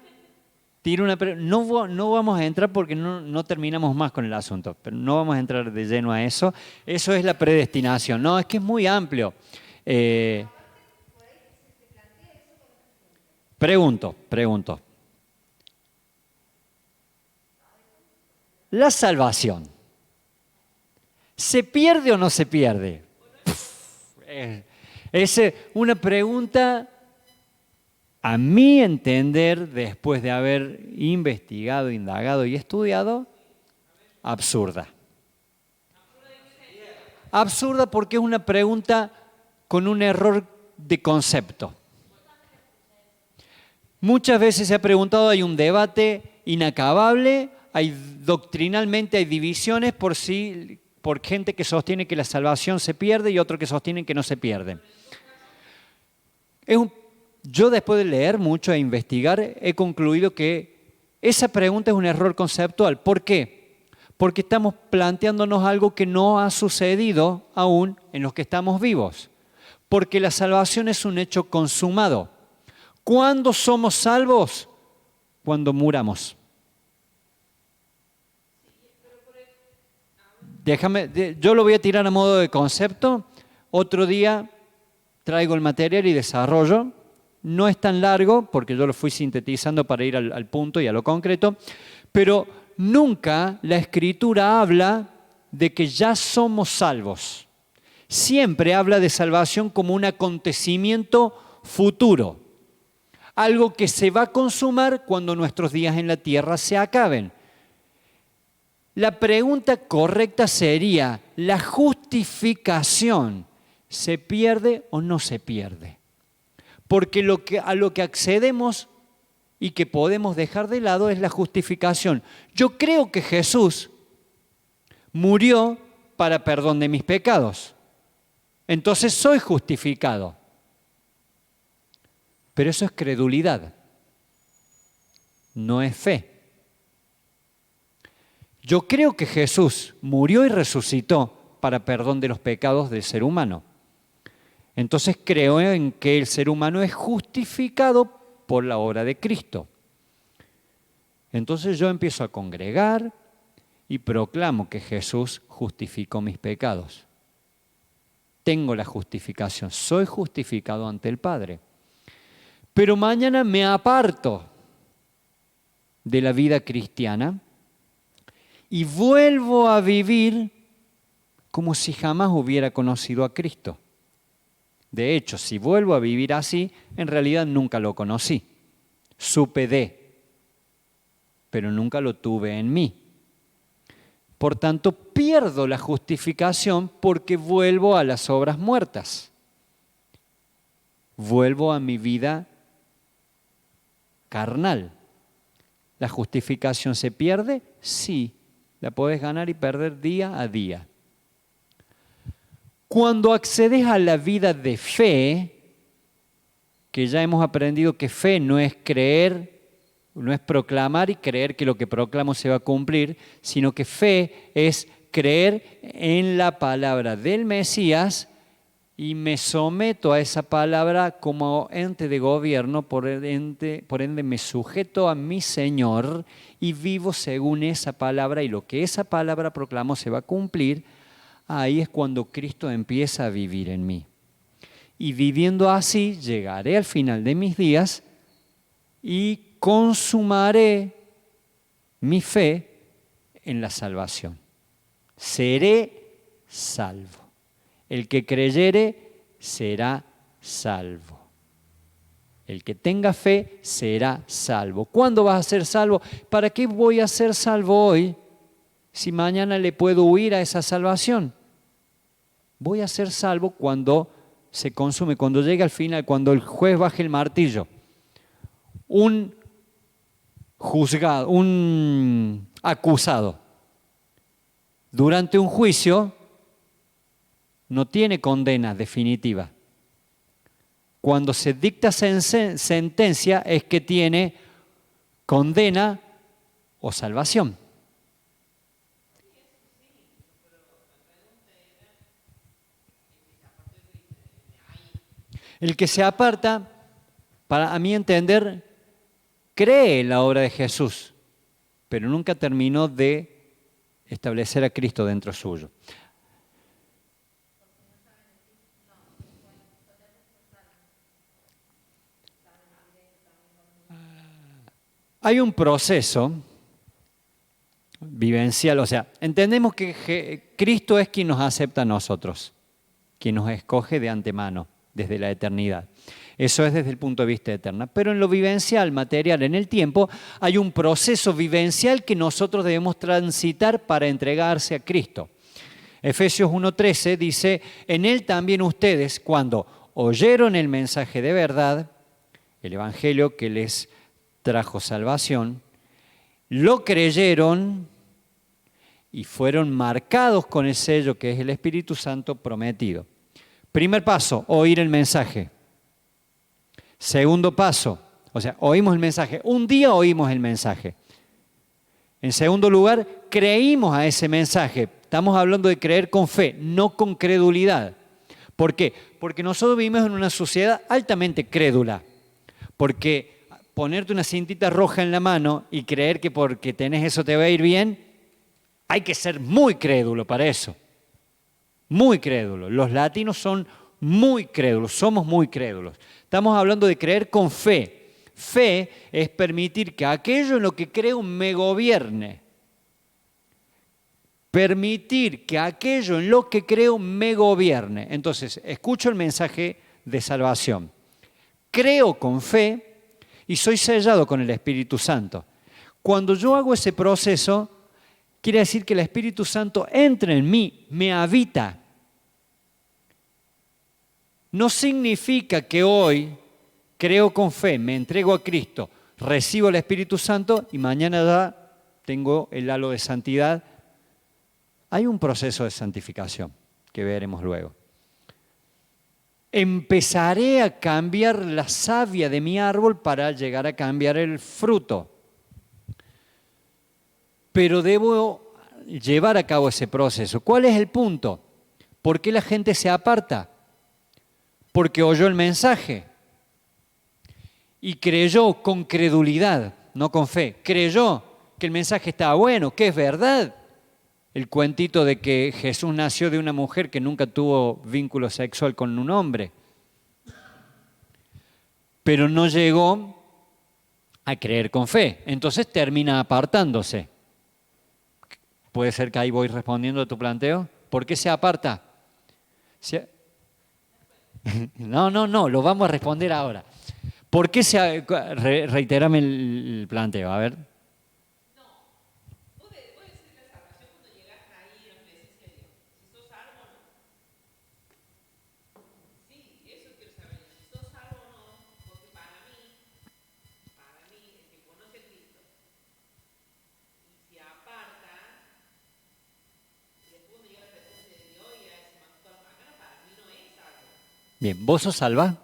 No vamos a entrar porque no terminamos más con el asunto, pero no vamos a entrar de lleno a eso. Eso es la predestinación. No, es que es muy amplio. Pregunto. La salvación, ¿se pierde o no se pierde? Es una pregunta, a mi entender, después de haber investigado, indagado y estudiado, absurda. Absurda porque es una pregunta con un error de concepto. Muchas veces se ha preguntado, hay un debate inacabable, doctrinalmente hay divisiones por gente que sostiene que la salvación se pierde y otro que sostiene que no se pierde. Yo después de leer mucho e investigar he concluido que esa pregunta es un error conceptual. ¿Por qué? Porque estamos planteándonos algo que no ha sucedido aún en los que estamos vivos. Porque la salvación es un hecho consumado. ¿Cuándo somos salvos? Cuando muramos. Yo lo voy a tirar a modo de concepto. Otro día traigo el material y desarrollo. No es tan largo porque yo lo fui sintetizando para ir al punto y a lo concreto, pero nunca la Escritura habla de que ya somos salvos. Siempre habla de salvación como un acontecimiento futuro, algo que se va a consumar cuando nuestros días en la tierra se acaben. La pregunta correcta sería, ¿la justificación se pierde o no se pierde? Porque a lo que accedemos y que podemos dejar de lado es la justificación. Yo creo que Jesús murió para perdón de mis pecados. Entonces soy justificado. Pero eso es credulidad, no es fe. Yo creo que Jesús murió y resucitó para perdón de los pecados del ser humano. Entonces creo en que el ser humano es justificado por la obra de Cristo. Entonces yo empiezo a congregar y proclamo que Jesús justificó mis pecados. Tengo la justificación, soy justificado ante el Padre. Pero mañana me aparto de la vida cristiana y vuelvo a vivir como si jamás hubiera conocido a Cristo. De hecho, si vuelvo a vivir así, en realidad nunca lo conocí. Supe de, pero nunca lo tuve en mí. Por tanto, pierdo la justificación porque vuelvo a las obras muertas. Vuelvo a mi vida carnal. ¿La justificación se pierde? Sí, la puedes ganar y perder día a día. Cuando accedes a la vida de fe, que ya hemos aprendido que fe no es creer, no es proclamar y creer que lo que proclamo se va a cumplir, sino que fe es creer en la palabra del Mesías y me someto a esa palabra como ente de gobierno, por ende me sujeto a mi Señor y vivo según esa palabra y lo que esa palabra proclamó se va a cumplir. Ahí es cuando Cristo empieza a vivir en mí. Y viviendo así, llegaré al final de mis días y consumaré mi fe en la salvación. Seré salvo. El que creyere será salvo. El que tenga fe será salvo. ¿Cuándo vas a ser salvo? ¿Para qué voy a ser salvo hoy si mañana le puedo huir a esa salvación? Voy a ser salvo cuando se consume, cuando llegue al final, cuando el juez baje el martillo. Un juzgado, un acusado, durante un juicio no tiene condena definitiva. Cuando se dicta sentencia es que tiene condena o salvación. El que se aparta, para a mi entender, cree en la obra de Jesús, pero nunca terminó de establecer a Cristo dentro suyo. Hay un proceso vivencial, o sea, entendemos que Cristo es quien nos acepta a nosotros, quien nos escoge de antemano, desde la eternidad. Eso es desde el punto de vista eterno. Pero en lo vivencial, material, en el tiempo, hay un proceso vivencial que nosotros debemos transitar para entregarse a Cristo. Efesios 1:13 dice, en Él también ustedes, cuando oyeron el mensaje de verdad, el Evangelio que les trajo salvación, lo creyeron y fueron marcados con el sello que es el Espíritu Santo prometido. Primer paso, oír el mensaje. Segundo paso, o sea, oímos el mensaje. Un día oímos el mensaje. En segundo lugar, creímos a ese mensaje. Estamos hablando de creer con fe, no con credulidad. ¿Por qué? Porque nosotros vivimos en una sociedad altamente crédula. Porque ponerte una cintita roja en la mano y creer que porque tenés eso te va a ir bien, hay que ser muy crédulo para eso. Muy crédulo. Los latinos son muy crédulos, somos muy crédulos. Estamos hablando de creer con fe. Fe es permitir que aquello en lo que creo me gobierne. Permitir que aquello en lo que creo me gobierne. Entonces, escucho el mensaje de salvación. Creo con fe y soy sellado con el Espíritu Santo. Cuando yo hago ese proceso, quiere decir que el Espíritu Santo entra en mí, me habita. No significa que hoy creo con fe, me entrego a Cristo, recibo el Espíritu Santo y mañana ya tengo el halo de santidad. Hay un proceso de santificación que veremos luego. Empezaré a cambiar la savia de mi árbol para llegar a cambiar el fruto. Pero debo llevar a cabo ese proceso. ¿Cuál es el punto? ¿Por qué la gente se aparta? Porque oyó el mensaje y creyó con credulidad, no con fe. Creyó que el mensaje estaba bueno, que es verdad. El cuentito de que Jesús nació de una mujer que nunca tuvo vínculo sexual con un hombre. Pero no llegó a creer con fe. Entonces termina apartándose. ¿Puede ser que ahí voy respondiendo a tu planteo? ¿Por qué se aparta? No, lo vamos a responder ahora. ¿Por qué reiterame el planteo? A ver. Bien, ¿vos sos salva?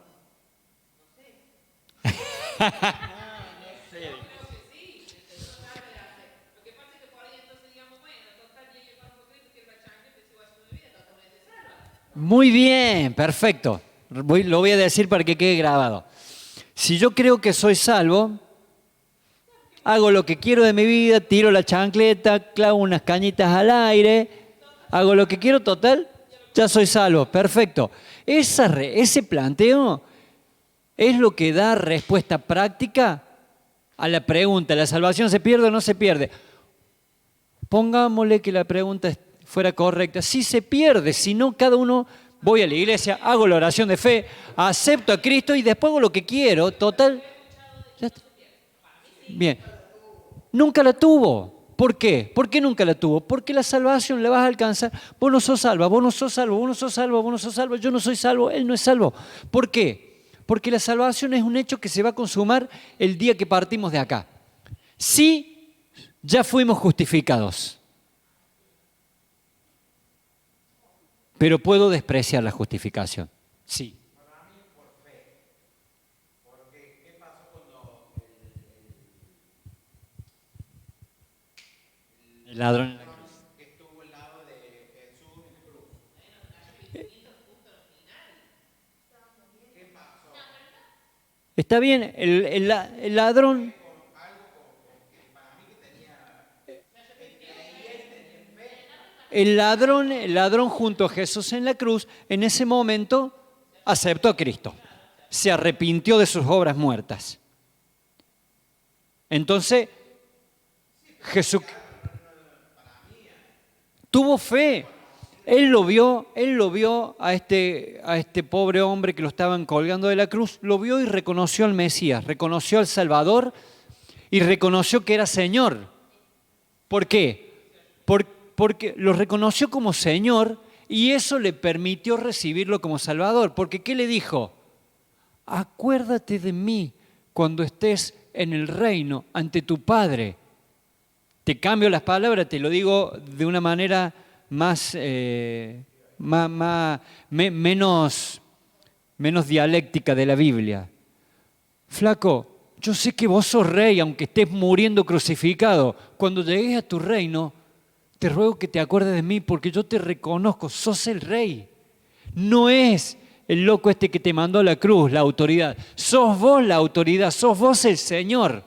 Muy bien, perfecto. Lo voy a decir para que quede grabado. Si yo creo que soy salvo, hago lo que quiero de mi vida, tiro la chancleta, clavo unas cañitas al aire, hago lo que quiero, total, ya soy salvo, perfecto. Ese planteo es lo que da respuesta práctica a la pregunta, ¿la salvación se pierde o no se pierde? Pongámosle que la pregunta fuera correcta. Sí se pierde, si no cada uno, voy a la iglesia, hago la oración de fe, acepto a Cristo y después hago lo que quiero, total. Bien, nunca la tuvo. ¿Por qué? ¿Por qué nunca la tuvo? Porque la salvación la vas a alcanzar. Vos no sos salva, vos no sos salvo, vos no sos salvo, vos no sos salvo, yo no soy salvo, él no es salvo. ¿Por qué? Porque la salvación es un hecho que se va a consumar el día que partimos de acá. Sí, ya fuimos justificados. Pero puedo despreciar la justificación. Sí. ladrón en la cruz. Está bien, el ladrón. El ladrón junto a Jesús en la cruz, en ese momento aceptó a Cristo. Se arrepintió de sus obras muertas. Entonces, Jesús tuvo fe. Él lo vio a este pobre hombre que lo estaban colgando de la cruz, lo vio y reconoció al Mesías, reconoció al Salvador y reconoció que era Señor. ¿Por qué? Porque lo reconoció como Señor y eso le permitió recibirlo como Salvador. Porque ¿qué le dijo? Acuérdate de mí cuando estés en el reino ante tu Padre. Te cambio las palabras, te lo digo de una manera menos dialéctica de la Biblia. Flaco, yo sé que vos sos rey, aunque estés muriendo crucificado. Cuando llegues a tu reino, te ruego que te acuerdes de mí porque yo te reconozco, sos el rey. No es el loco este que te mandó a la cruz, la autoridad. Sos vos la autoridad, sos vos el Señor.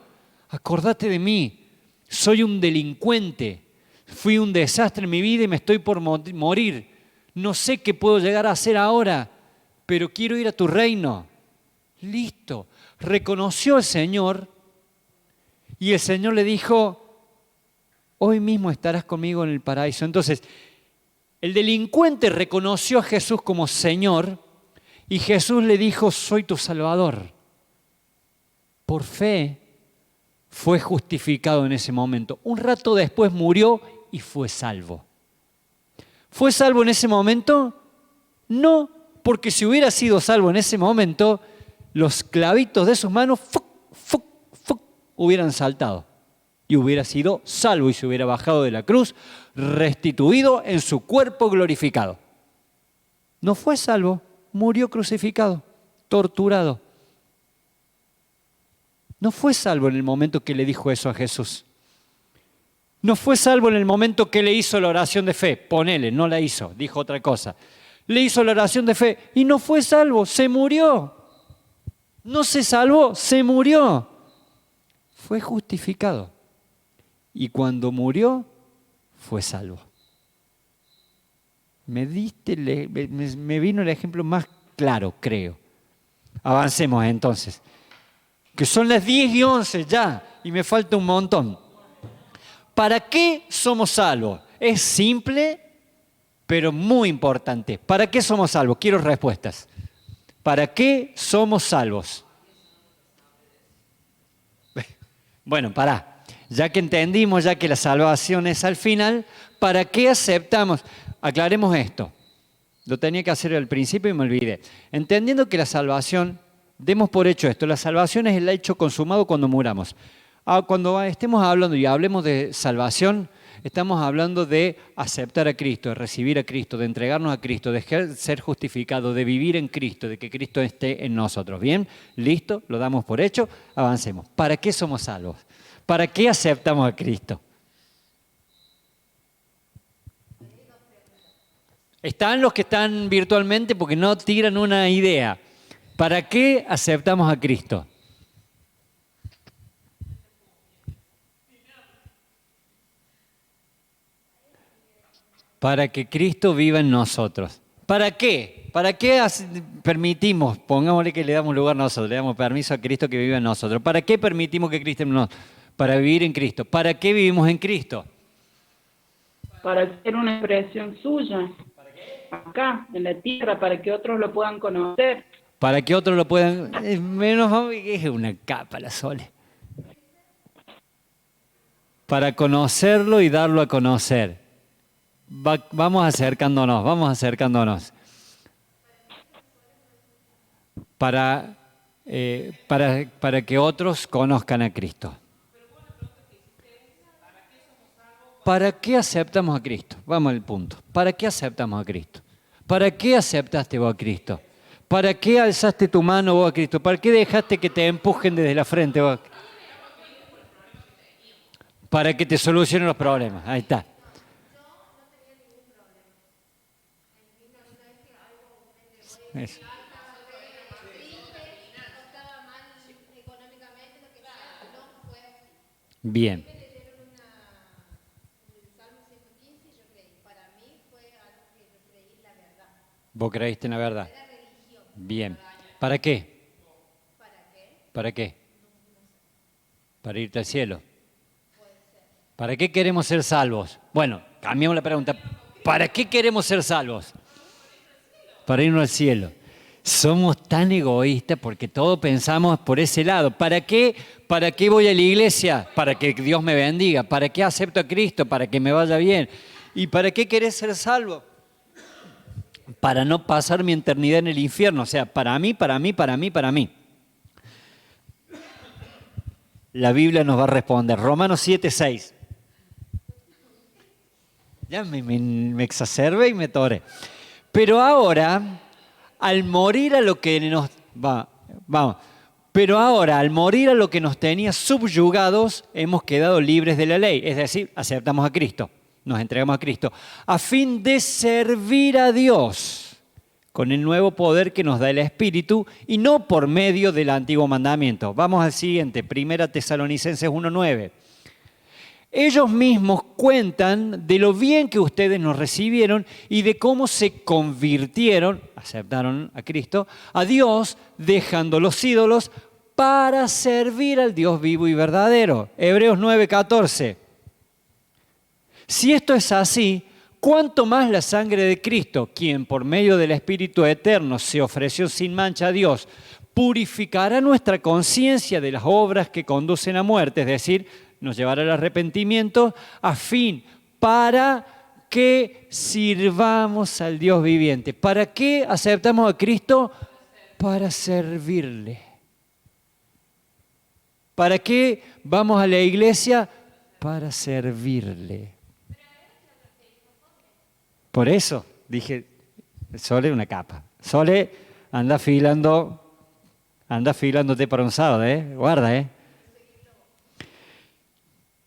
Acordate de mí, soy un delincuente. Fui un desastre en mi vida y me estoy por morir. No sé qué puedo llegar a hacer ahora, pero quiero ir a tu reino. Listo. Reconoció al Señor y el Señor le dijo, hoy mismo estarás conmigo en el paraíso. Entonces, el delincuente reconoció a Jesús como Señor y Jesús le dijo, soy tu Salvador. Por fe fue justificado en ese momento. Un rato después murió y fue salvo. ¿Fue salvo en ese momento? No, porque si hubiera sido salvo en ese momento, los clavitos de sus manos hubieran saltado y hubiera sido salvo y se hubiera bajado de la cruz, restituido en su cuerpo glorificado. No fue salvo, murió crucificado, torturado. No fue salvo en el momento que le dijo eso a Jesús. No fue salvo en el momento que le hizo la oración de fe. Ponele, no la hizo, dijo otra cosa. Le hizo la oración de fe y no fue salvo, se murió. No se salvó, se murió. Fue justificado. Y cuando murió, fue salvo. Me vino el ejemplo más claro, creo. Avancemos entonces. Que son las 10:11 ya, y me falta un montón. ¿Para qué somos salvos? Es simple, pero muy importante. ¿Para qué somos salvos? Quiero respuestas. ¿Para qué somos salvos? Bueno, pará. Ya que entendimos, ya que la salvación es al final, ¿para qué aceptamos? Aclaremos esto. Lo tenía que hacer al principio y me olvidé. Entendiendo que la salvación, demos por hecho esto, la salvación es el hecho consumado cuando muramos. Cuando estemos hablando y hablemos de salvación, estamos hablando de aceptar a Cristo, de recibir a Cristo, de entregarnos a Cristo, de ser justificados, de vivir en Cristo, de que Cristo esté en nosotros. ¿Bien? ¿Listo? Lo damos por hecho. Avancemos. ¿Para qué somos salvos? ¿Para qué aceptamos a Cristo? Están los que están virtualmente porque no tiran una idea. ¿Para qué aceptamos a Cristo? Para que Cristo viva en nosotros. ¿Para qué? ¿Para qué permitimos? Pongámosle que le damos lugar a nosotros, le damos permiso a Cristo que viva en nosotros. ¿Para qué permitimos que Cristo nos? Para vivir en Cristo. ¿Para qué vivimos en Cristo? Para ser una expresión suya. Acá, en la tierra, para que otros lo puedan conocer. Para que otros lo puedan... Es una capa la Sole. Para conocerlo y darlo a conocer. Vamos acercándonos. Para que otros conozcan a Cristo. ¿Para qué aceptamos a Cristo? Vamos al punto. ¿Para qué aceptamos a Cristo? ¿Para qué aceptaste vos a Cristo? ¿Para qué alzaste tu mano vos a Cristo? ¿Para qué dejaste que te empujen desde la frente vos? Para que te solucionen los problemas. Ahí está. Eso. Bien. ¿Vos creíste en la verdad? Bien. ¿Para qué? ¿Para qué? Para irte al cielo. ¿Para qué queremos ser salvos? Bueno, cambiamos la pregunta. ¿Para qué queremos ser salvos? Para irnos al cielo. Somos tan egoístas porque todos pensamos por ese lado. ¿Para qué voy a la iglesia? Para que Dios me bendiga. ¿Para qué acepto a Cristo? Para que me vaya bien. ¿Y para qué querés ser salvo? Para no pasar mi eternidad en el infierno. O sea, para mí. La Biblia nos va a responder. Romanos 7:6. Ya me exacerbé y me toré. Pero ahora, al morir a lo que nos... Pero ahora, al morir a lo que nos tenía subyugados, hemos quedado libres de la ley. Es decir, aceptamos a Cristo, nos entregamos a Cristo, a fin de servir a Dios con el nuevo poder que nos da el Espíritu y no por medio del antiguo mandamiento. Vamos al siguiente, 1 Tesalonicenses 1:9. Ellos mismos cuentan de lo bien que ustedes nos recibieron y de cómo se convirtieron, aceptaron a Cristo, a Dios, dejando los ídolos para servir al Dios vivo y verdadero. Hebreos 9:14. Si esto es así, ¿cuánto más la sangre de Cristo, quien por medio del Espíritu Eterno se ofreció sin mancha a Dios, purificará nuestra conciencia de las obras que conducen a muerte, es decir, nos llevará al arrepentimiento, a fin, para que sirvamos al Dios viviente? ¿Para qué aceptamos a Cristo? Para servirle. ¿Para qué vamos a la iglesia? Para servirle. Por eso dije, Sole una capa. Sole anda afilándote para un sábado, guarda,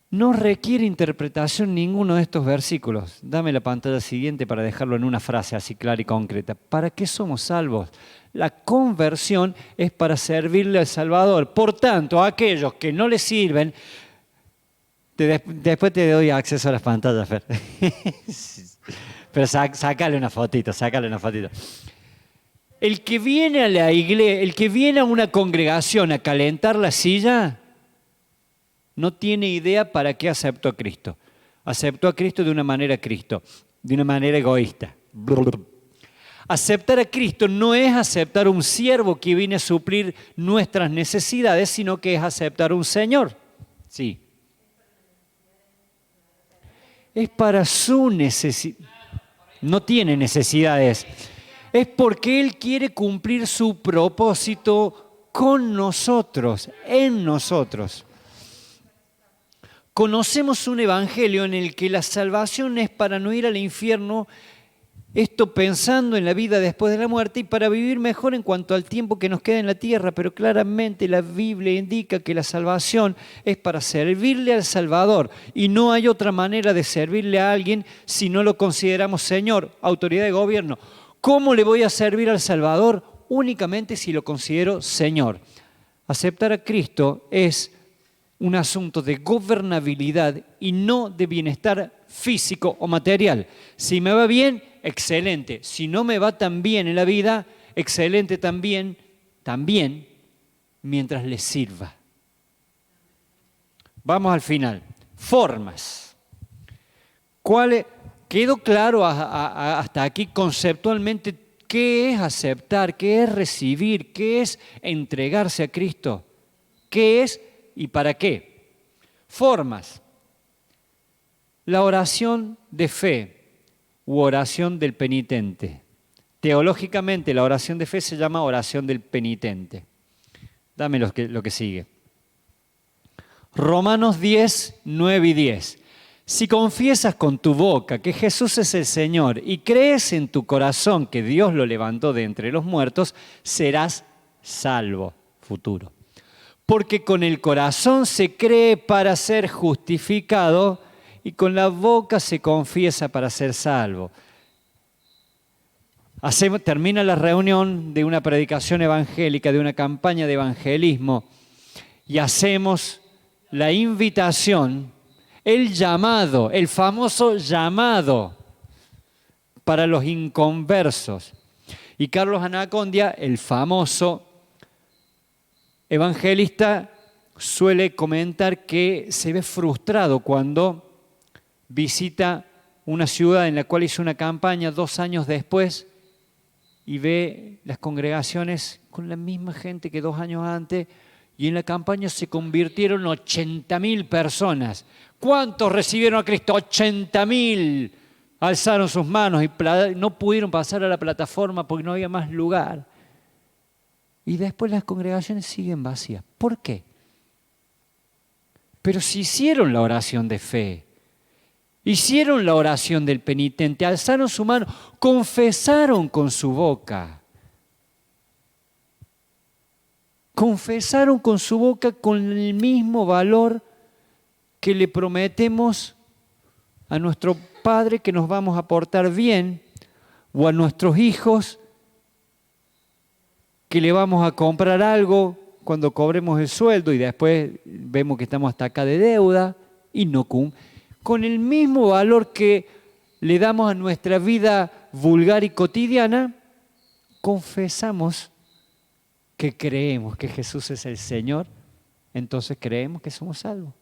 No requiere interpretación ninguno de estos versículos. Dame la pantalla siguiente para dejarlo en una frase así clara y concreta. ¿Para qué somos salvos? La conversión es para servirle al Salvador. Por tanto, a aquellos que no le sirven, después te doy acceso a las pantallas, Fer. Pero sácale una fotito. El que viene a la iglesia, el que viene a una congregación a calentar la silla, no tiene idea para qué aceptó a Cristo. Aceptó a Cristo de una manera egoísta. Aceptar a Cristo no es aceptar un siervo que viene a suplir nuestras necesidades, sino que es aceptar un Señor. Sí. Es para su necesidad. No tiene necesidades. Es porque Él quiere cumplir su propósito con nosotros, en nosotros. Conocemos un evangelio en el que la salvación es para no ir al infierno, esto pensando en la vida después de la muerte y para vivir mejor en cuanto al tiempo que nos queda en la tierra, pero claramente la Biblia indica que la salvación es para servirle al Salvador y no hay otra manera de servirle a alguien si no lo consideramos Señor, autoridad de gobierno. ¿Cómo le voy a servir al Salvador? Únicamente si lo considero Señor. Aceptar a Cristo es un asunto de gobernabilidad y no de bienestar físico o material. Si me va bien, excelente. Si no me va tan bien en la vida, excelente también, mientras le sirva. Vamos al final. Formas. ¿Quedó claro hasta aquí conceptualmente qué es aceptar, qué es recibir, qué es entregarse a Cristo? ¿Qué es y para qué? Formas. La oración de fe u oración del penitente. Teológicamente la oración de fe se llama oración del penitente. Dame lo que sigue. Romanos 10, 9 y 10. Si confiesas con tu boca que Jesús es el Señor y crees en tu corazón que Dios lo levantó de entre los muertos, serás salvo. Futuro. Porque con el corazón se cree para ser justificado y con la boca se confiesa para ser salvo. Termina la reunión de una predicación evangélica, de una campaña de evangelismo, y hacemos la invitación, el llamado, el famoso llamado para los inconversos. Y Carlos Anacondia, el famoso evangelista, suele comentar que se ve frustrado cuando visita una ciudad en la cual hizo una campaña 2 años después y ve las congregaciones con la misma gente que 2 años antes, y en la campaña se convirtieron 80.000 personas. ¿Cuántos recibieron a Cristo? 80.000. Alzaron sus manos y no pudieron pasar a la plataforma porque no había más lugar. Y después las congregaciones siguen vacías. ¿Por qué? Pero si hicieron la oración de fe, hicieron la oración del penitente, alzaron su mano, confesaron con su boca. Confesaron con su boca con el mismo valor que le prometemos a nuestro Padre que nos vamos a portar bien, o a nuestros hijos que le vamos a comprar algo cuando cobremos el sueldo y después vemos que estamos hasta acá de deuda y no con el mismo valor que le damos a nuestra vida vulgar y cotidiana, confesamos que creemos que Jesús es el Señor, entonces creemos que somos salvos.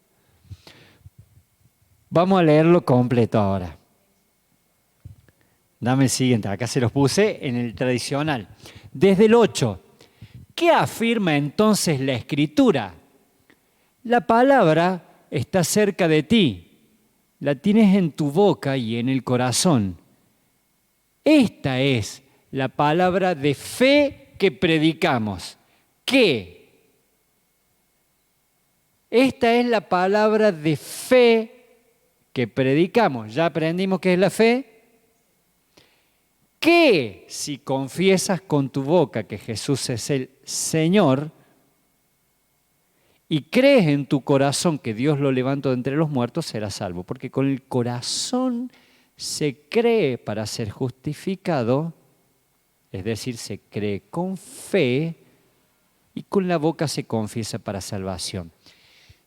Vamos a leerlo completo ahora. Dame el siguiente, acá se los puse en el tradicional. Desde el 8, ¿qué afirma entonces la Escritura? La palabra está cerca de ti, la tienes en tu boca y en el corazón. Esta es la palabra de fe que predicamos. ¿Qué? Esta es la palabra de fe que predicamos. ¿Ya aprendimos qué es la fe? Que si confiesas con tu boca que Jesús es el Señor y crees en tu corazón que Dios lo levantó de entre los muertos, serás salvo. Porque con el corazón se cree para ser justificado, es decir, se cree con fe, y con la boca se confiesa para salvación.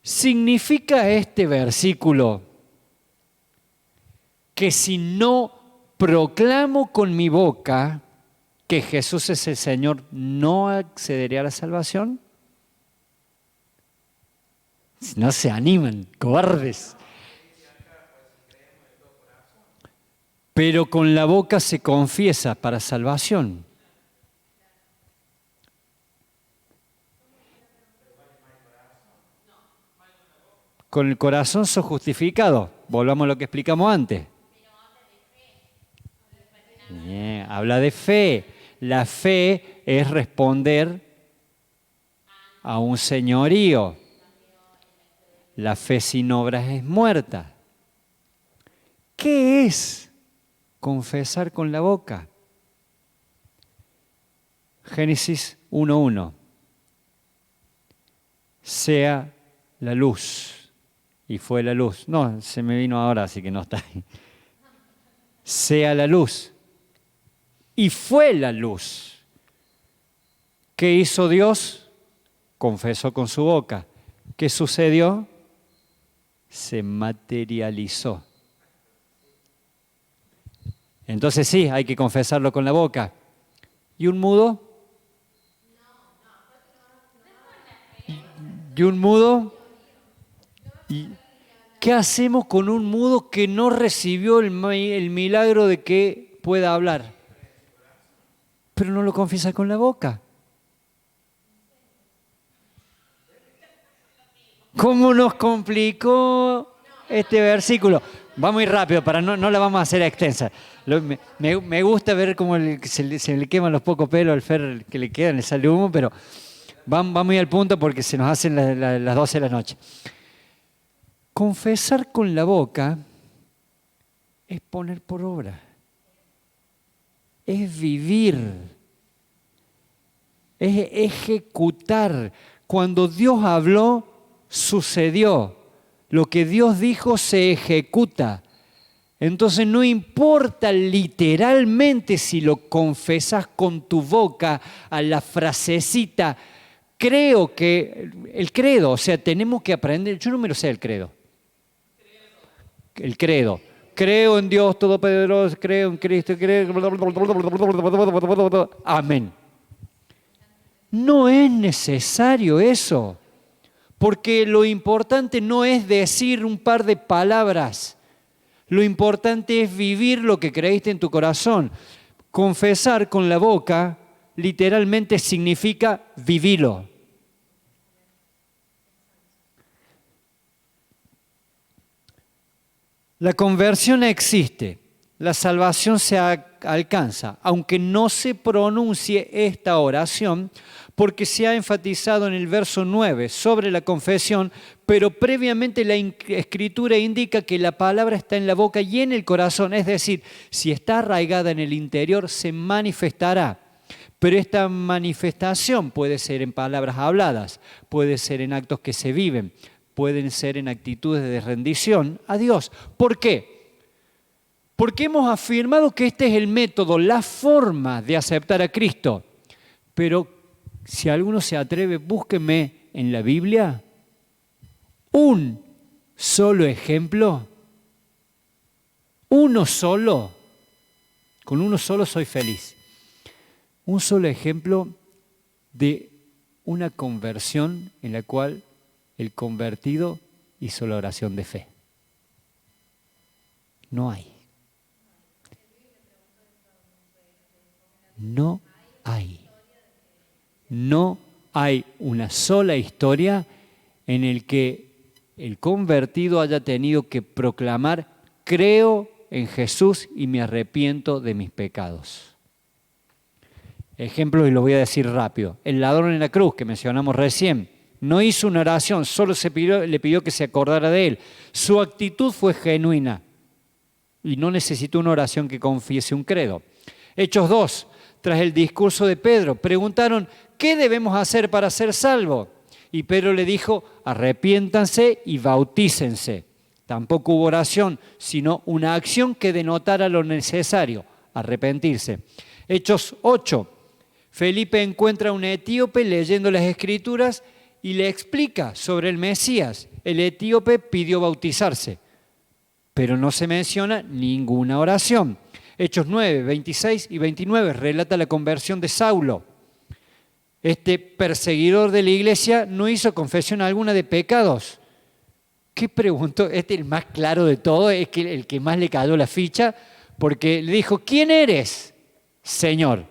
¿Significa este versículo que si no proclamo con mi boca que Jesús es el Señor, no accederé a la salvación? No se animan, cobardes. Pero con la boca se confiesa para salvación. Con el corazón sos justificado. Volvamos a lo que explicamos antes. Bien, habla de fe. La fe es responder a un señorío. La fe sin obras es muerta. ¿Qué es confesar con la boca? Génesis 1:1. Sea la luz. Y fue la luz. No, se me vino ahora, así que no está ahí. Sea la luz. Y fue la luz. ¿Qué hizo Dios? Confesó con su boca. ¿Qué sucedió? Se materializó. Entonces sí, hay que confesarlo con la boca. ¿Y un mudo? ¿Y un mudo? ¿Y qué hacemos con un mudo que no recibió el milagro de que pueda hablar? Pero no lo confiesa con la boca. ¿Cómo nos complicó este versículo? Va muy rápido, para no la vamos a hacer extensa. Me gusta ver cómo se le queman los pocos pelos al Fer que le quedan, le sale humo, pero va muy al punto porque se nos hacen las 12 de la noche. Confesar con la boca es poner por obra, es vivir, es ejecutar. Cuando Dios habló, sucedió. Lo que Dios dijo se ejecuta. Entonces no importa literalmente si lo confesas con tu boca a la frasecita, creo que el credo, o sea, tenemos que aprender, yo no me lo sé el credo. El credo. Creo en Dios Todopoderoso, creo en Cristo, creo... Amén. No es necesario eso, porque lo importante no es decir un par de palabras. Lo importante es vivir lo que creíste en tu corazón. Confesar con la boca literalmente significa vivirlo. La conversión existe, la salvación se alcanza, aunque no se pronuncie esta oración, porque se ha enfatizado en el verso 9 sobre la confesión, pero previamente la Escritura indica que la palabra está en la boca y en el corazón, es decir, si está arraigada en el interior, se manifestará. Pero esta manifestación puede ser en palabras habladas, puede ser en actos que se viven, pueden ser en actitudes de rendición a Dios. ¿Por qué? Porque hemos afirmado que este es el método, la forma de aceptar a Cristo. Pero si alguno se atreve, búsqueme en la Biblia un solo ejemplo, uno solo, con uno solo soy feliz. Un solo ejemplo de una conversión en la cual el convertido hizo la oración de fe. No hay. No hay. No hay una sola historia en el que el convertido haya tenido que proclamar: creo en Jesús y me arrepiento de mis pecados. Ejemplo, y lo voy a decir rápido. El ladrón en la cruz que mencionamos recién no hizo una oración, solo le pidió que se acordara de él. Su actitud fue genuina y no necesitó una oración que confiese un credo. Hechos 2, tras el discurso de Pedro, preguntaron: ¿qué debemos hacer para ser salvos? Y Pedro le dijo: arrepiéntanse y bautícense. Tampoco hubo oración, sino una acción que denotara lo necesario: arrepentirse. Hechos 8, Felipe encuentra a un etíope leyendo las Escrituras y le explica sobre el Mesías. El etíope pidió bautizarse, pero no se menciona ninguna oración. Hechos 9, 26 y 29 relata la conversión de Saulo. Este perseguidor de la iglesia no hizo confesión alguna de pecados. ¿Qué preguntó? Este es el más claro de todo, es que el que más le cayó la ficha, porque le dijo: ¿quién eres, Señor?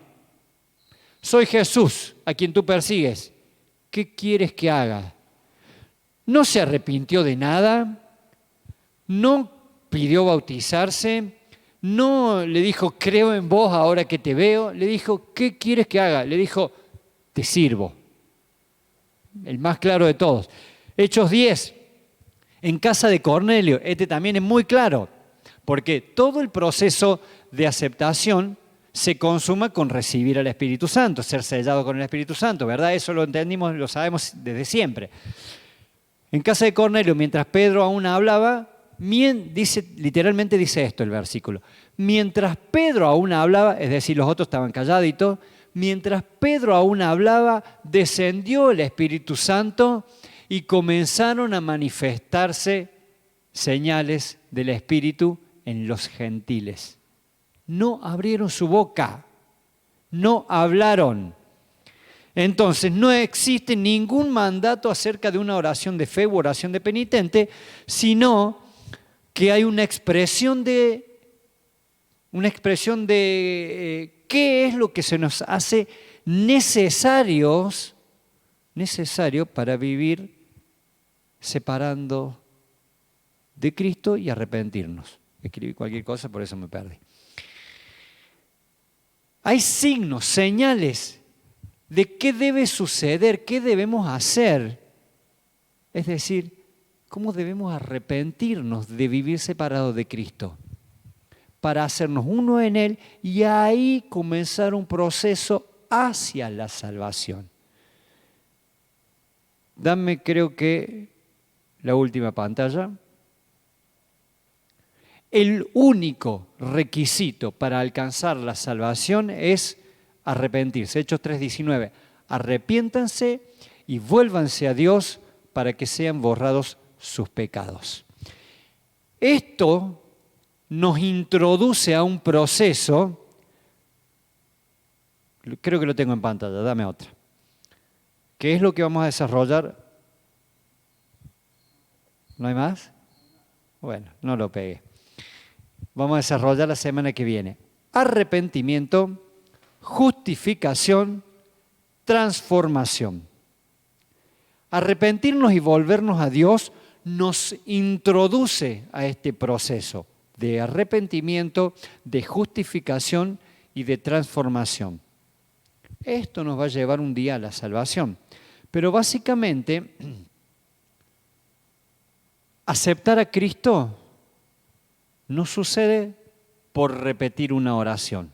Soy Jesús, a quien tú persigues. ¿Qué quieres que haga? No se arrepintió de nada, no pidió bautizarse, no le dijo: creo en vos ahora que te veo. Le dijo: ¿qué quieres que haga? Le dijo: te sirvo. El más claro de todos. Hechos 10, en casa de Cornelio. Este también es muy claro, porque todo el proceso de aceptación se consuma con recibir al Espíritu Santo, ser sellado con el Espíritu Santo, ¿verdad? Eso lo entendimos, lo sabemos desde siempre. En casa de Cornelio, mientras Pedro aún hablaba, literalmente dice esto el versículo: mientras Pedro aún hablaba, es decir, los otros estaban calladitos, mientras Pedro aún hablaba, descendió el Espíritu Santo y comenzaron a manifestarse señales del Espíritu en los gentiles. No abrieron su boca, no hablaron. Entonces, no existe ningún mandato acerca de una oración de fe u oración de penitente, sino que hay una expresión de qué es lo que se nos hace necesario para vivir separando de Cristo y arrepentirnos. Escribí cualquier cosa, por eso me perdí. Hay signos, señales de qué debe suceder, qué debemos hacer. Es decir, cómo debemos arrepentirnos de vivir separados de Cristo para hacernos uno en Él y ahí comenzar un proceso hacia la salvación. Dame, creo que, la última pantalla. El único requisito para alcanzar la salvación es arrepentirse. Hechos 3:19. Arrepiéntanse y vuélvanse a Dios para que sean borrados sus pecados. Esto nos introduce a un proceso, creo que lo tengo en pantalla, dame otra, que es lo que vamos a desarrollar. ¿No hay más? Bueno, no lo pegué. Vamos a desarrollar la semana que viene. Arrepentimiento, justificación, transformación. Arrepentirnos y volvernos a Dios nos introduce a este proceso de arrepentimiento, de justificación y de transformación. Esto nos va a llevar un día a la salvación. Pero básicamente, aceptar a Cristo no sucede por repetir una oración.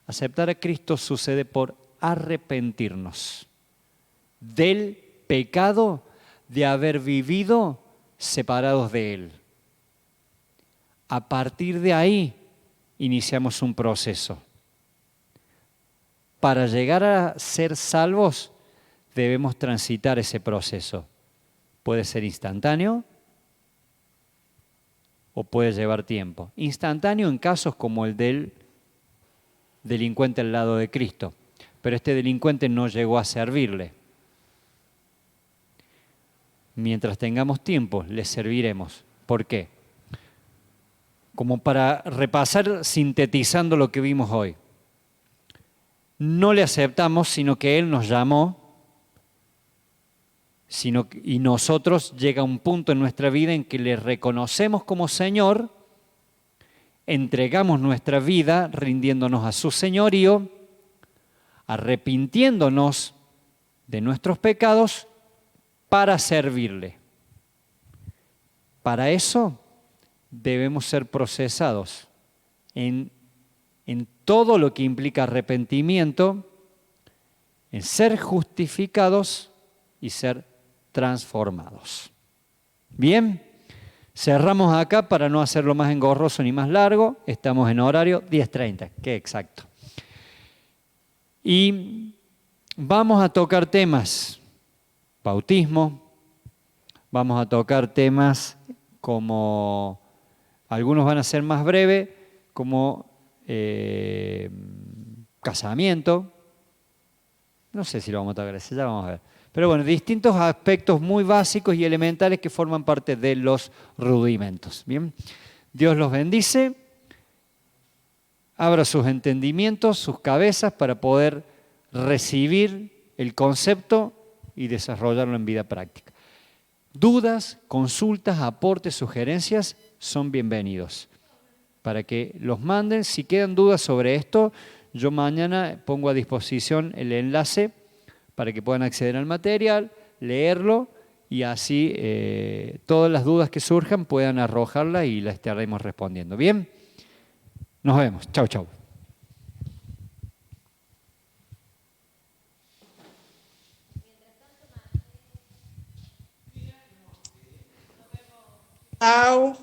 Aceptar a Cristo sucede por arrepentirnos del pecado de haber vivido separados de Él. A partir de ahí iniciamos un proceso. Para llegar a ser salvos debemos transitar ese proceso. Puede ser instantáneo o puede llevar tiempo. Instantáneo en casos como el del delincuente al lado de Cristo, pero este delincuente no llegó a servirle. Mientras tengamos tiempo, le serviremos. ¿Por qué? Como para repasar sintetizando lo que vimos hoy. No le aceptamos, sino que Él nos llamó, y nosotros llega un punto en nuestra vida en que le reconocemos como Señor, entregamos nuestra vida rindiéndonos a su señorío, arrepintiéndonos de nuestros pecados para servirle. Para eso debemos ser procesados en todo lo que implica arrepentimiento, en ser justificados y ser transformados. Bien, cerramos acá para no hacerlo más engorroso ni más largo. Estamos en horario 10:30, qué exacto. Y vamos a tocar temas, bautismo, vamos a tocar temas como, algunos van a ser más breves, como casamiento. No sé si lo vamos a tocar ese, ya vamos a ver. Pero bueno, distintos aspectos muy básicos y elementales que forman parte de los rudimentos. Bien, Dios los bendice. Abra sus entendimientos, sus cabezas para poder recibir el concepto y desarrollarlo en vida práctica. Dudas, consultas, aportes, sugerencias son bienvenidos. Para que los manden, si quedan dudas sobre esto, yo mañana pongo a disposición el enlace para que puedan acceder al material, leerlo y así todas las dudas que surjan puedan arrojarlas y las estaremos respondiendo. ¿Bien? Nos vemos. Chau, chau. Chao.